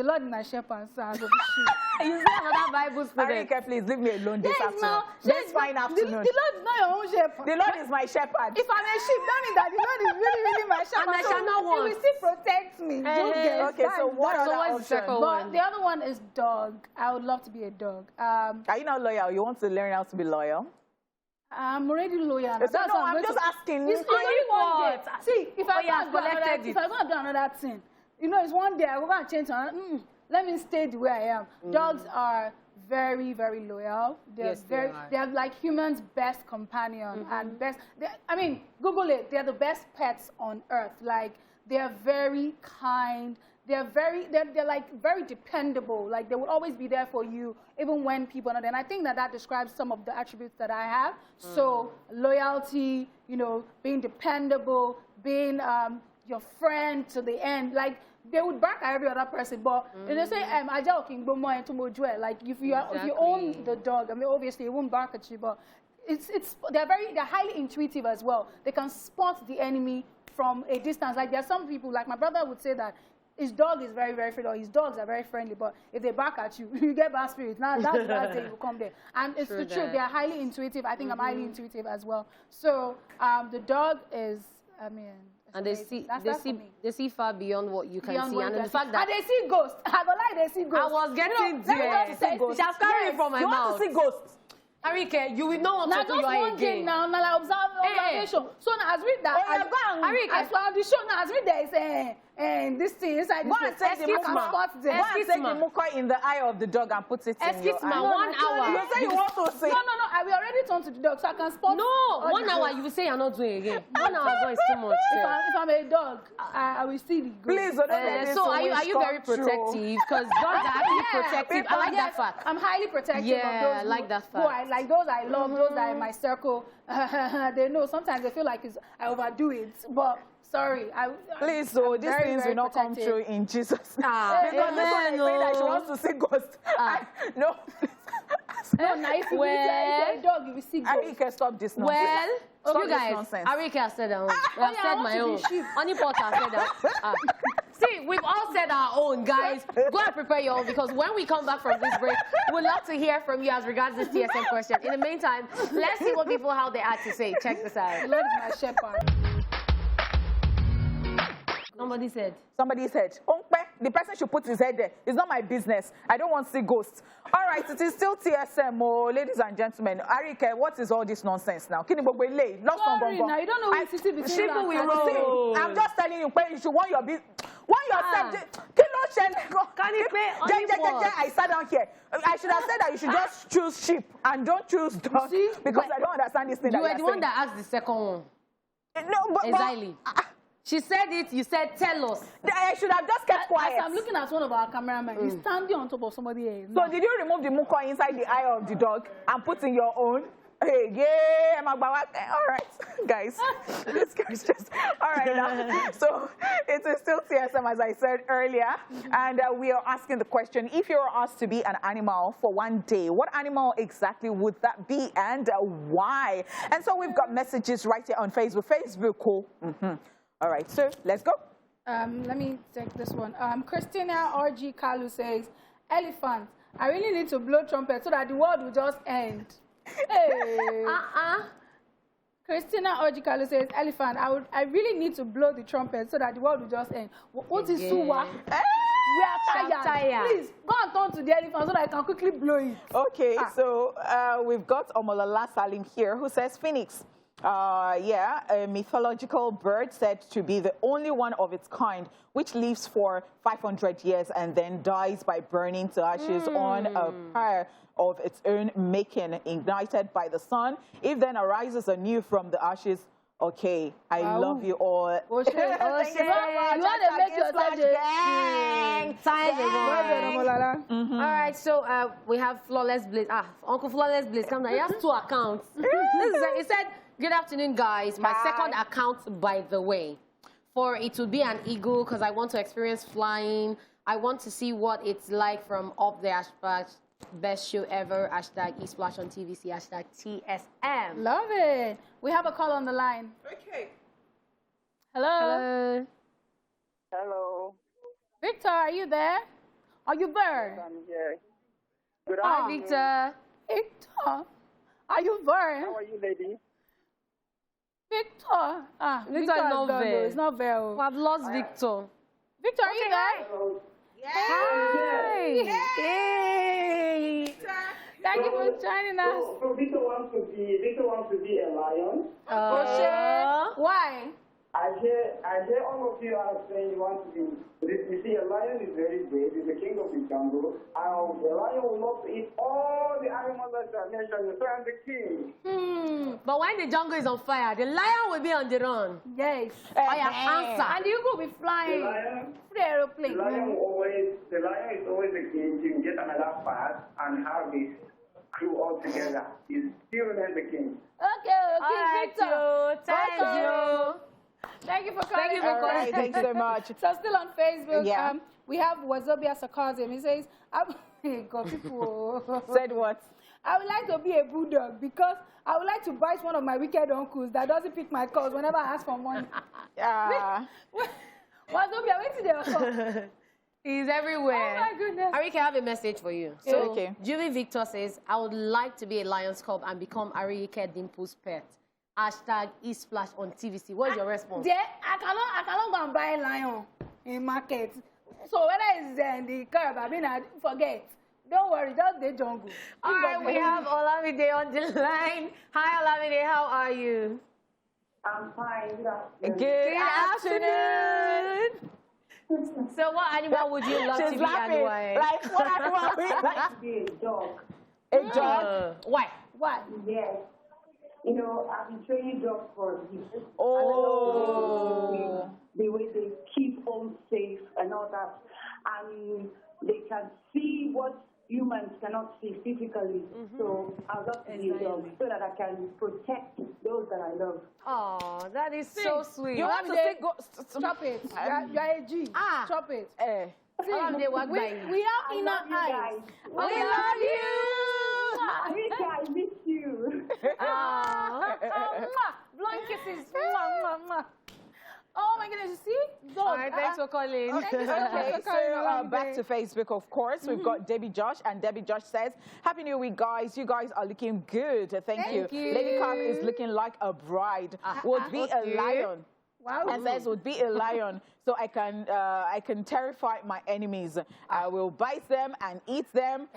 Lord is my shepherd, so I have to be sheep. You say another Bible student. Arika, please leave me alone this afternoon. This fine afternoon. The Lord is not your own shepherd. The Lord is my shepherd. If I'm a sheep, that means that the Lord is really, really my shepherd. And I shall not want. He will still protect me. Okay, so what other option? But the other one is dog. I would love to be a dog. Are you not loyal? You want to learn how to be loyal? I'm already loyal. So, no, I'm just asking. It's only one day. See, if I go and do another thing, you know, it's one day I go and change another. Let me stay the way I am. Dogs are very, very loyal. They're they're like humans' best companion and best. I mean, Google it. They're the best pets on earth. Like, they're very kind. They're like very dependable. Like, they will always be there for you, even when people are not there. And I think that describes some of the attributes that I have. So loyalty, you know, being dependable, being your friend to the end. Like, they would bark at every other person, but they say, like, if you own the dog, I mean, obviously it won't bark at you, but they're highly intuitive as well. They can spot the enemy from a distance. Like, there are some people, like my brother would say that his dog is very, very friendly. His dogs are very friendly, but if they bark at you, you get bad spirits. Now that's the last day you will come there. And it's the truth. They are highly intuitive. I think I'm highly intuitive as well. So the dog is, I mean, and they see far beyond what you can see. And the fact that they see ghosts. I don't like they see ghosts. I was getting there. She has carried it from my mouth. You want to see ghosts? Arike, you will not want to do it again. Now, observation. So now, as we that, as well, the show now, as we there is and this thing inside the show. Go and take the muka in the eye of the dog and put it in your eye. 1 hour. You say you want to say. No. I will already turn to the dog so I can spot. No, 1 hour. You will say you're not doing it again. 1 hour ago is too much. If I'm a dog, I will see the ghost. Please don't let this. So are you very protective? Because dogs are actually protective. I like that fact. I'm highly protective. Yeah, I like that fact. Like those I love, those that are in my circle. They know sometimes they feel like I overdo it, but. Sorry, please, so these things will not come true in Jesus' name. Because this one I say that she wants to see ghosts. No, no, nice. Well, dog, you will see ghosts. Arike, stop this nonsense. Well, stop you guys, Arike has said her own. I've said my own. Honey Pot has said that. See, we've all said our own, guys. Go and prepare your own, because when we come back from this break, we'd love to hear from you as regards this TSM question. In the meantime, let's see what people, how they had to say. Check this out. Lord is my shepherd. Somebody said. The person should put his head there. It's not my business. I don't want to see ghosts. All right, it is still TSM, ladies and gentlemen. Arike, what is all this nonsense now? Sorry, now you don't know who sitting between you and I'm just telling you, you should want your business. I sat down here. I should have said that you should just choose sheep and don't choose dogs, because I don't understand this thing. You were the one that asked the second one. No, but exactly. She said it, you said, tell us. I should have just kept quiet. I'm looking at one of our cameramen. He's standing on top of somebody else. So did you remove the muka inside the eye of the dog and put in your own? Hey, yeah, all right, guys. This guy's just, all right now. So it is still TSM, as I said earlier. And we are asking the question, if you were asked to be an animal for one day, what animal exactly would that be and why? And so we've got messages right here on Facebook. Cool. All right, so let's go. Let me take this one. Christina RG Kalu says, elephant. I really need to blow trumpet so that the world will just end. Hey. Christina RG Kalu says, elephant. I really need to blow the trumpet so that the world will just end. What is Suwa? We are tired. Please, go and turn to the elephant so that I can quickly blow it. Okay, so we've got Omolala Salim here who says, Phoenix. A mythological bird said to be the only one of its kind, which lives for 500 years and then dies by burning to ashes on a pyre of its own making, ignited by the sun. If then arises anew from the ashes, okay, I love you all. Thank you so much. You want to make yourself gang. All right, so we have Flawless Bliss. Uncle Flawless Bliss, come down. He has 2 accounts. He said, good afternoon, guys. My second account, by the way, for it to be an eagle, because I want to experience flying. I want to see what it's like from up there. Best show ever. #Esplash on TVC. #TSM. Love it. We have a call on the line. Okay. Hello. Hello. Victor, are you there? Are you there? I'm here. Good Hi, afternoon. Victor. Victor, are you there? How are you, lady? Victor. Victor is not there. It's not there. We have lost Victor. Victor, are you there? Hello. Hi. Yay. Thank you for joining us. So Victor wants to be a lion. Why? I hear all of you are saying you want to be. You see, a lion is very brave. He's the king of the jungle. And the lion will not eat all the animals that are mentioned. So I'm the king. But when the jungle is on fire, the lion will be on the run. Yes. Answer. And you will be flying. Free aeroplane. The lion is always the king. You can get another part and have his crew all together. He's still the king. Okay, All right, Victor. Thank you. Thank you for calling. Right, thanks so much. So still on Facebook, Yeah. we have Wazobia Sarcasm. He says, God, people. Said what? I would like to be a bulldog because I would like to bite one of my wicked uncles that doesn't pick my calls whenever I ask for money. What's up? You're waiting there. He's everywhere. Oh my goodness. Arike, I have a message for you. Yeah. So, Okay. Julie Victor says, I would like to be a Lions Cub and become Arike Dimple's pet. Hashtag Esplash on TVC. What's your response? Yeah, I cannot go and buy a lion in market. So whether it's in the curb, I mean, I forget. Don't worry, just the jungle. All right, we have Olamide on the line. Hi, Olamide, how are you? I'm fine. Good afternoon. So what animal would you love to She's be laughing. and why? Like, what animal would you like to Be a dog. be? A dog? Why? Why? Yes. You know, I've been training dogs for years. Oh. The way they keep home safe and all that. And they can see what humans cannot see physically. So I love to be a dog so that I can protect those that I love. Oh, that is so sweet. You want to say go? Stop it. You're a G. Stop it. Olamide, what We have I inner love you eyes. guys. We love you. Rika, I miss you. Blowing kisses. Oh my goodness, you see? All right, thanks for calling. Okay, so back to Facebook, of course. We've got Debbie Josh, and Debbie Josh says, Happy New Week, guys. You guys are looking good. Thank you. Lady Carl is looking like a bride. Would be a lion. Wow. And says, would be a lion, so I can terrify my enemies. I will bite them and eat them.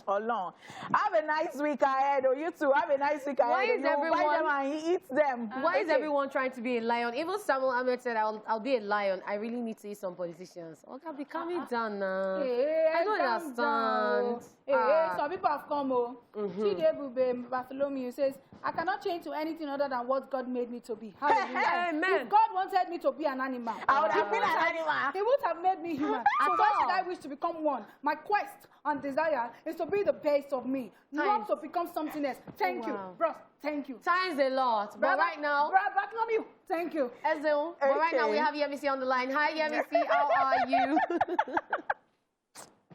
Oh no! Have a nice week ahead, or you too. Have a nice week ahead. Why is everyone? Bite them and he eats them. Why is everyone trying to be a lion? Even Samuel Ahmed said, I'll be a lion. I really need to eat some politicians. Okay, be calming down now. I don't understand. Some people have come. Chidebube Bartholomew says, I cannot change to anything other than what God made me to be. Hallelujah. Amen. If God wanted me to be an animal, I would have been an animal. He would have made me human. So why should I wish to become one? My quest and desire is to be the best of me, not to become something else. Thank you, bro. Thank you. Time's a lot, but right now, Bartholomew, thank you. Ezel, but right now we have Yemisi on the line. Hi, Yemisi, how are you?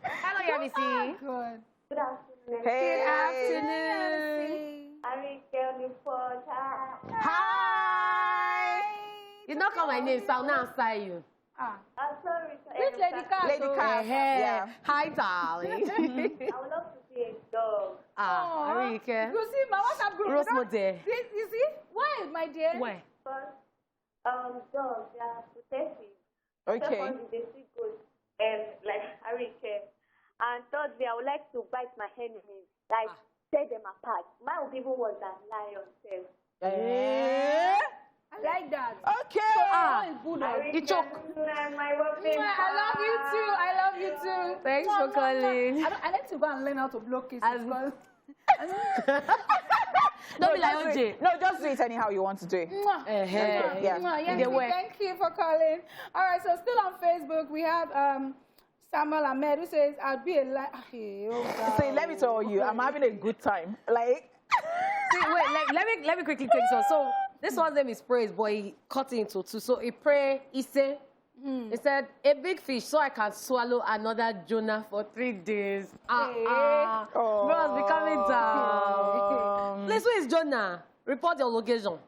Hello, Yemisi. Good. Good afternoon. Hey. Good afternoon. Hi. You not call my name, so I'll now say you. I'm sorry. Which Lady Cat? Lady Cat. Yeah. Hi, darling. I would love to see a dog. Arike. You see, my WhatsApp group. Rose Mode. You see? Why, my dear? Why? Because dogs, they are protective. Okay. Secondly, they see good, like Arike. And thirdly, I would like to bite my enemies, like tear them apart. Mine would even worse than lion self. Yeah. I like that. Okay. You choke. My weapon. I love you too. I love you too. Thanks for calling. I like to go and learn how to blow kisses. Don't be like OJ. No, just do it anyhow you want to do it. Yeah. Thank you for calling. All right, so still on Facebook, we have Samuel Ahmed who says, I'll be a See, let me tell you, I'm having a good time. Like, see, wait, let me quickly take this one. So this one's name is Praise, but he cut it into two. So he pray, he said, a big fish so I can swallow another Jonah for 3 days. Bros, be coming down. Please, where is Jonah? Report your location.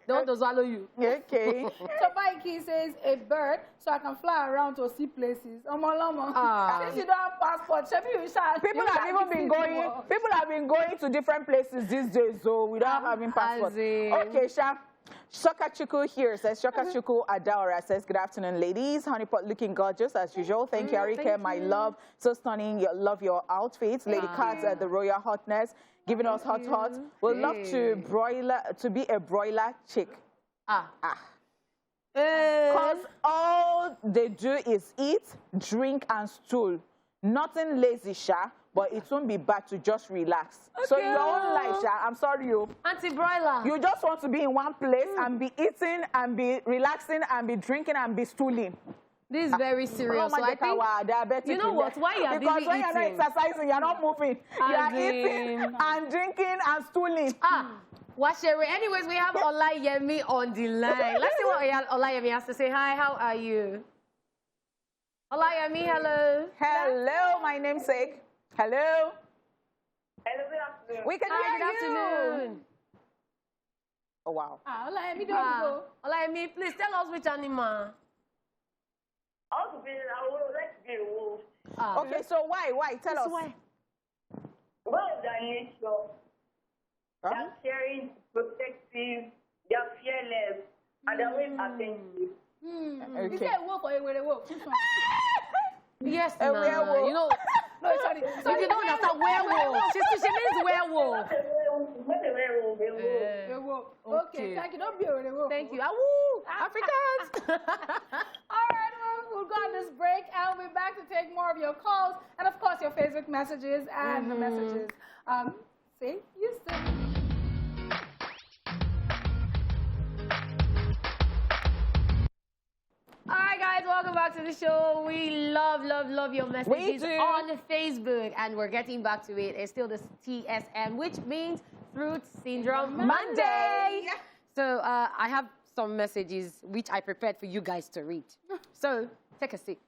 They want to swallow you. Okay. So Mikey says a bird so I can fly around to see places. Since you don't have passport, People have been going to different places these days, so without having passport. Okay, Sha. Shoka Chuku here says, Shoka Chuku Adaora says, good afternoon, ladies. Honeypot looking gorgeous as usual. Thank you, Arike. My love. So stunning. Love your outfits. Lady Cat at the Royal Hotness, giving us hot. We'd love to be a broiler chick. Because all they do is eat, drink, and stool. Nothing lazy, Sha, but it won't be bad to just relax. Okay. So your own life, Sha, I'm sorry you. Anti-broiler. You just want to be in one place and be eating and be relaxing and be drinking and be stooling. This is very serious. So I think, you know what? Why you are busy eating? Because when you're not exercising, you're not moving. You are eating and drinking and stooling. Washere. Anyways, we have Olayemi on the line. Let's see what Olayemi has to say. Hi, how are you? Olayemi, hello. Hello, my namesake. Hello. Hello, good afternoon. We can hear you. Afternoon. Oh, wow. Olayemi, don't go. Olayemi, please tell us which animal. I would like to be a wolf. Okay, so why? Tell us. Why? Wolves are nature. They're caring, protective, they're fearless, and they're always attentive. Okay. Is it a wolf or a werewolf? Yes, A werewolf. You know, No, sorry. if you don't understand werewolf, she means werewolf. What a werewolf, a wolf. Werewolf. Okay, thank you. Don't be a werewolf. Thank you. Woo, Africans. All right, we'll go on this break, and we'll be back to take more of your calls and, of course, your Facebook messages and the messages. See you soon. All right, guys, welcome back to the show. We love your messages on Facebook, and we're getting back to it. It's still the TSM, which means Fruit Syndrome Monday. Yeah. So I have some messages which I prepared for you guys to read. So take a seat.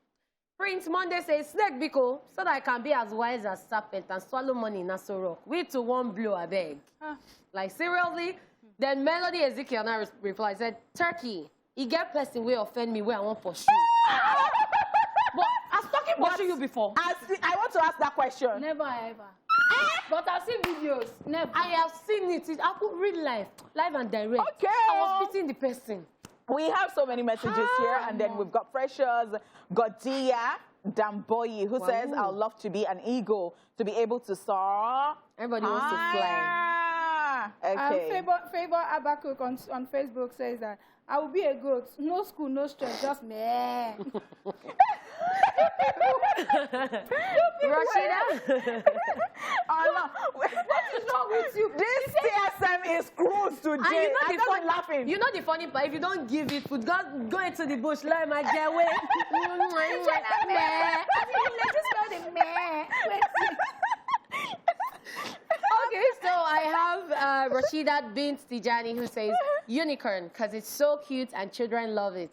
Prince Monday says, Snake Biko, so that I can be as wise as serpent and swallow money in Nassau Rock. We to one blow, I beg. Like, seriously? Then Melody Ezekiel and I replied, said, Turkey. He get person will offend me where I want pursue. But I've talking pursue you before. I want to ask that question. Never ever. But I've seen videos. Never. I have seen it. I could read live and direct. Okay. I was beating the person. We have so many messages here, and then we've got Precious, got Dia Damboyi, who says, I'd love to be an eagle, to be able to soar. Everybody wants to fly. Okay. Favor Abakuk on Facebook says that I will be a goat. No school, no stress, just meh. Rashida? What is wrong with you? This TSM is close to jail. I'm laughing. You know the funny part? If you don't give it food, go into the bush, let my get away. Okay, so I have Rashida bint Tijani who says unicorn because it's so cute and children love it.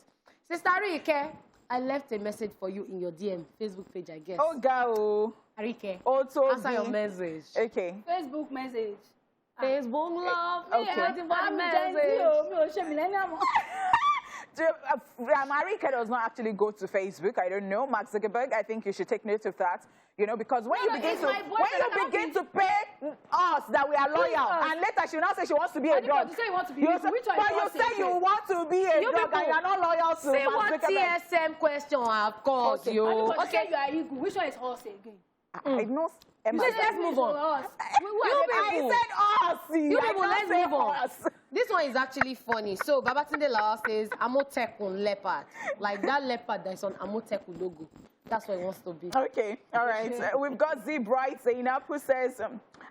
Sister Arike, I left a message for you in your DM Facebook page, I guess. Oh, go. Arike, answer your message. Okay. Facebook message. Facebook love. Okay. Marika does not actually go to Facebook. I don't know. Mark Zuckerberg, I think you should take note of that. You know, because when you begin to pay us that we are loyal, and later she will now say she wants to be a dog. You say you want to be but you say you want to be a dog and you are not loyal to say Mark what Zuckerberg. TSM question I've called you. Okay, you are equal. Which one is horse again? I know. Let's move on. I said us. You people, let's move on. This one is actually funny. So Babatunde Lawal says Amotekun leopard. Like that leopard that's on Amotekun logo. That's what it wants to be. Okay, all right. We've got Z Bright Zainab who says,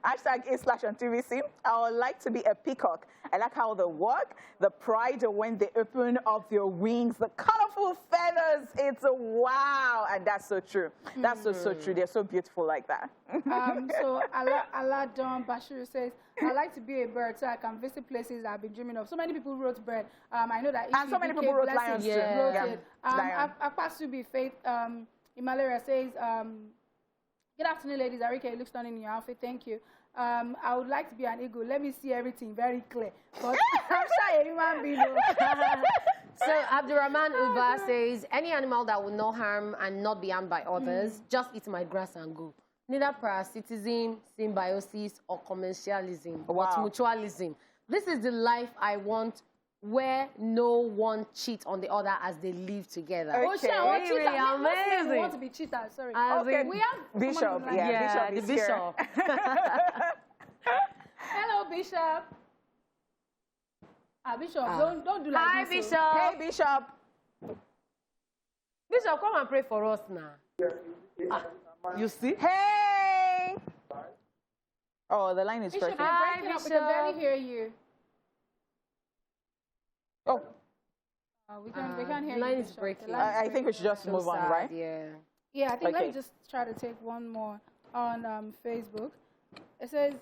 hashtag Esplash on TVC. I would like to be a peacock. I like how they work, the pride when they open up their wings, the colorful feathers. It's a wow. And that's so true. That's so true. They're so beautiful like that. So Aladon Bashir says, I like to be a bird so I can visit places I've been dreaming of. So many people wrote bird. I know that. And so many people wrote lions too. Akpasubi Faith Imalaria says, good afternoon, ladies. Arika, you look stunning in your outfit. Thank you. I would like to be an eagle. Let me see everything very clear. But I'm shy a human being. So Abdurrahman Uba says, any animal that will not harm and not be harmed by others, just eat my grass and go. Neither parasitism, symbiosis, or commercialism, but mutualism. This is the life I want, where no one cheats on the other as they live together. Okay. Really amazing. We want to be cheaters, sorry. Okay, we have Bishop. Yeah, Bishop is the Bishop. Hello, Bishop. Bishop, don't do like Hi, this. Bishop. Hey, Bishop. Bishop, come and pray for us now. You see? Hey. Oh, the line is Bishop, breaking. Hi, Bishop. We can barely hear you. Oh. We can't hear you. The line is breaking. I think we should just move on, right? Yeah, I think let me just try to take one more on Facebook. It says,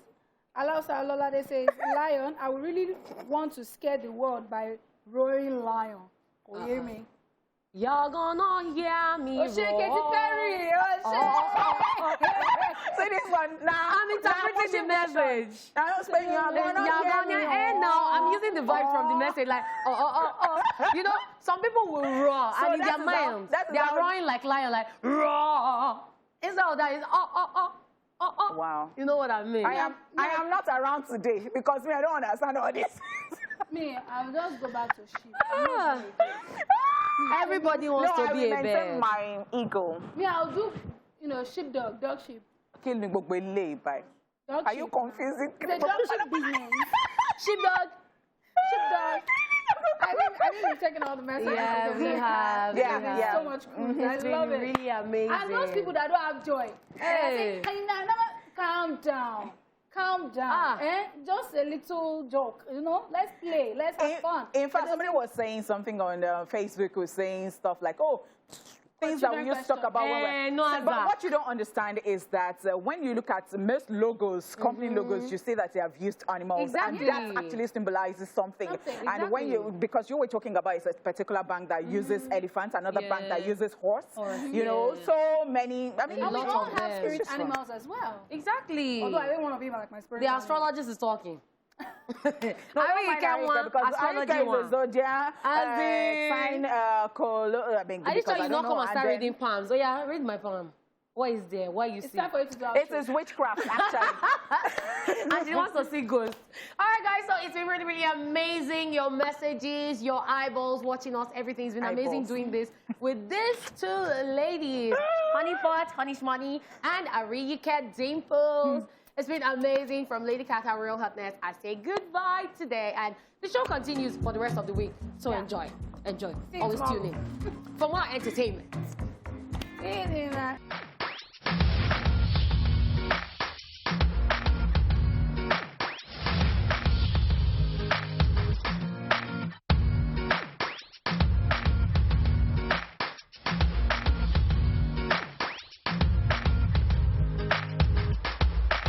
Alausa Lolade says, lion, I would really want to scare the world by roaring lion. You hear me? You're gonna hear me roar. Katy Perry. So this one now. I'm interpreting the message. You're gonna hear me roar. No, I'm using the vibe from the message, like, You know, some people will roar, So and in their mind, they are roaring like lion, like, roar. Instead of that, it's Wow. You know what I mean? I am not around today because me, I don't understand all this. Me, I'll just go back to sheep. Everybody wants to be a bear. My ego. Me, I'll do, you know, sheepdog, dog sheep. Kill me, but lay by. Dog Are sheep. you confusing? The dog sheep business. Sheepdog. Sheepdog. I think we've taken all the messages. Yeah, we have. Yeah. So much food. I love it. Really amazing. And those people that don't have joy. Hey. Calm down. Calm down. Just a little joke, you know? Let's play. Let's have fun. In fact, somebody was saying something on Facebook, was saying stuff like, things that we used to talk about when but what you don't understand is that when you look at most logos, company logos, you see that they have used animals. Exactly. And that actually symbolizes something. And when because you were talking about it's a particular bank that uses elephant, another bank that uses horse. You know, so many. I mean, we all have spirit animals as well. Exactly. Although I didn't want to be like my spirit The animal. astrologist is talking. Because Arika is a zodiac sign. Are you sure you not come and start reading palms? Oh yeah, read my palm. What is there? What you see? It's time for you to do It is witchcraft, actually. And she wants to see ghosts. All right, guys, so it's been really, really amazing. Your messages, your eyeballs watching us, everything's been amazing doing this with these two ladies, Honeypot, Honey Shmoney, and Arika Dimples. It's been amazing from Lady Cat and Real Hotness. I say goodbye today, and the show continues for the rest of the week. So enjoy. Always tune in for more entertainment. See you later.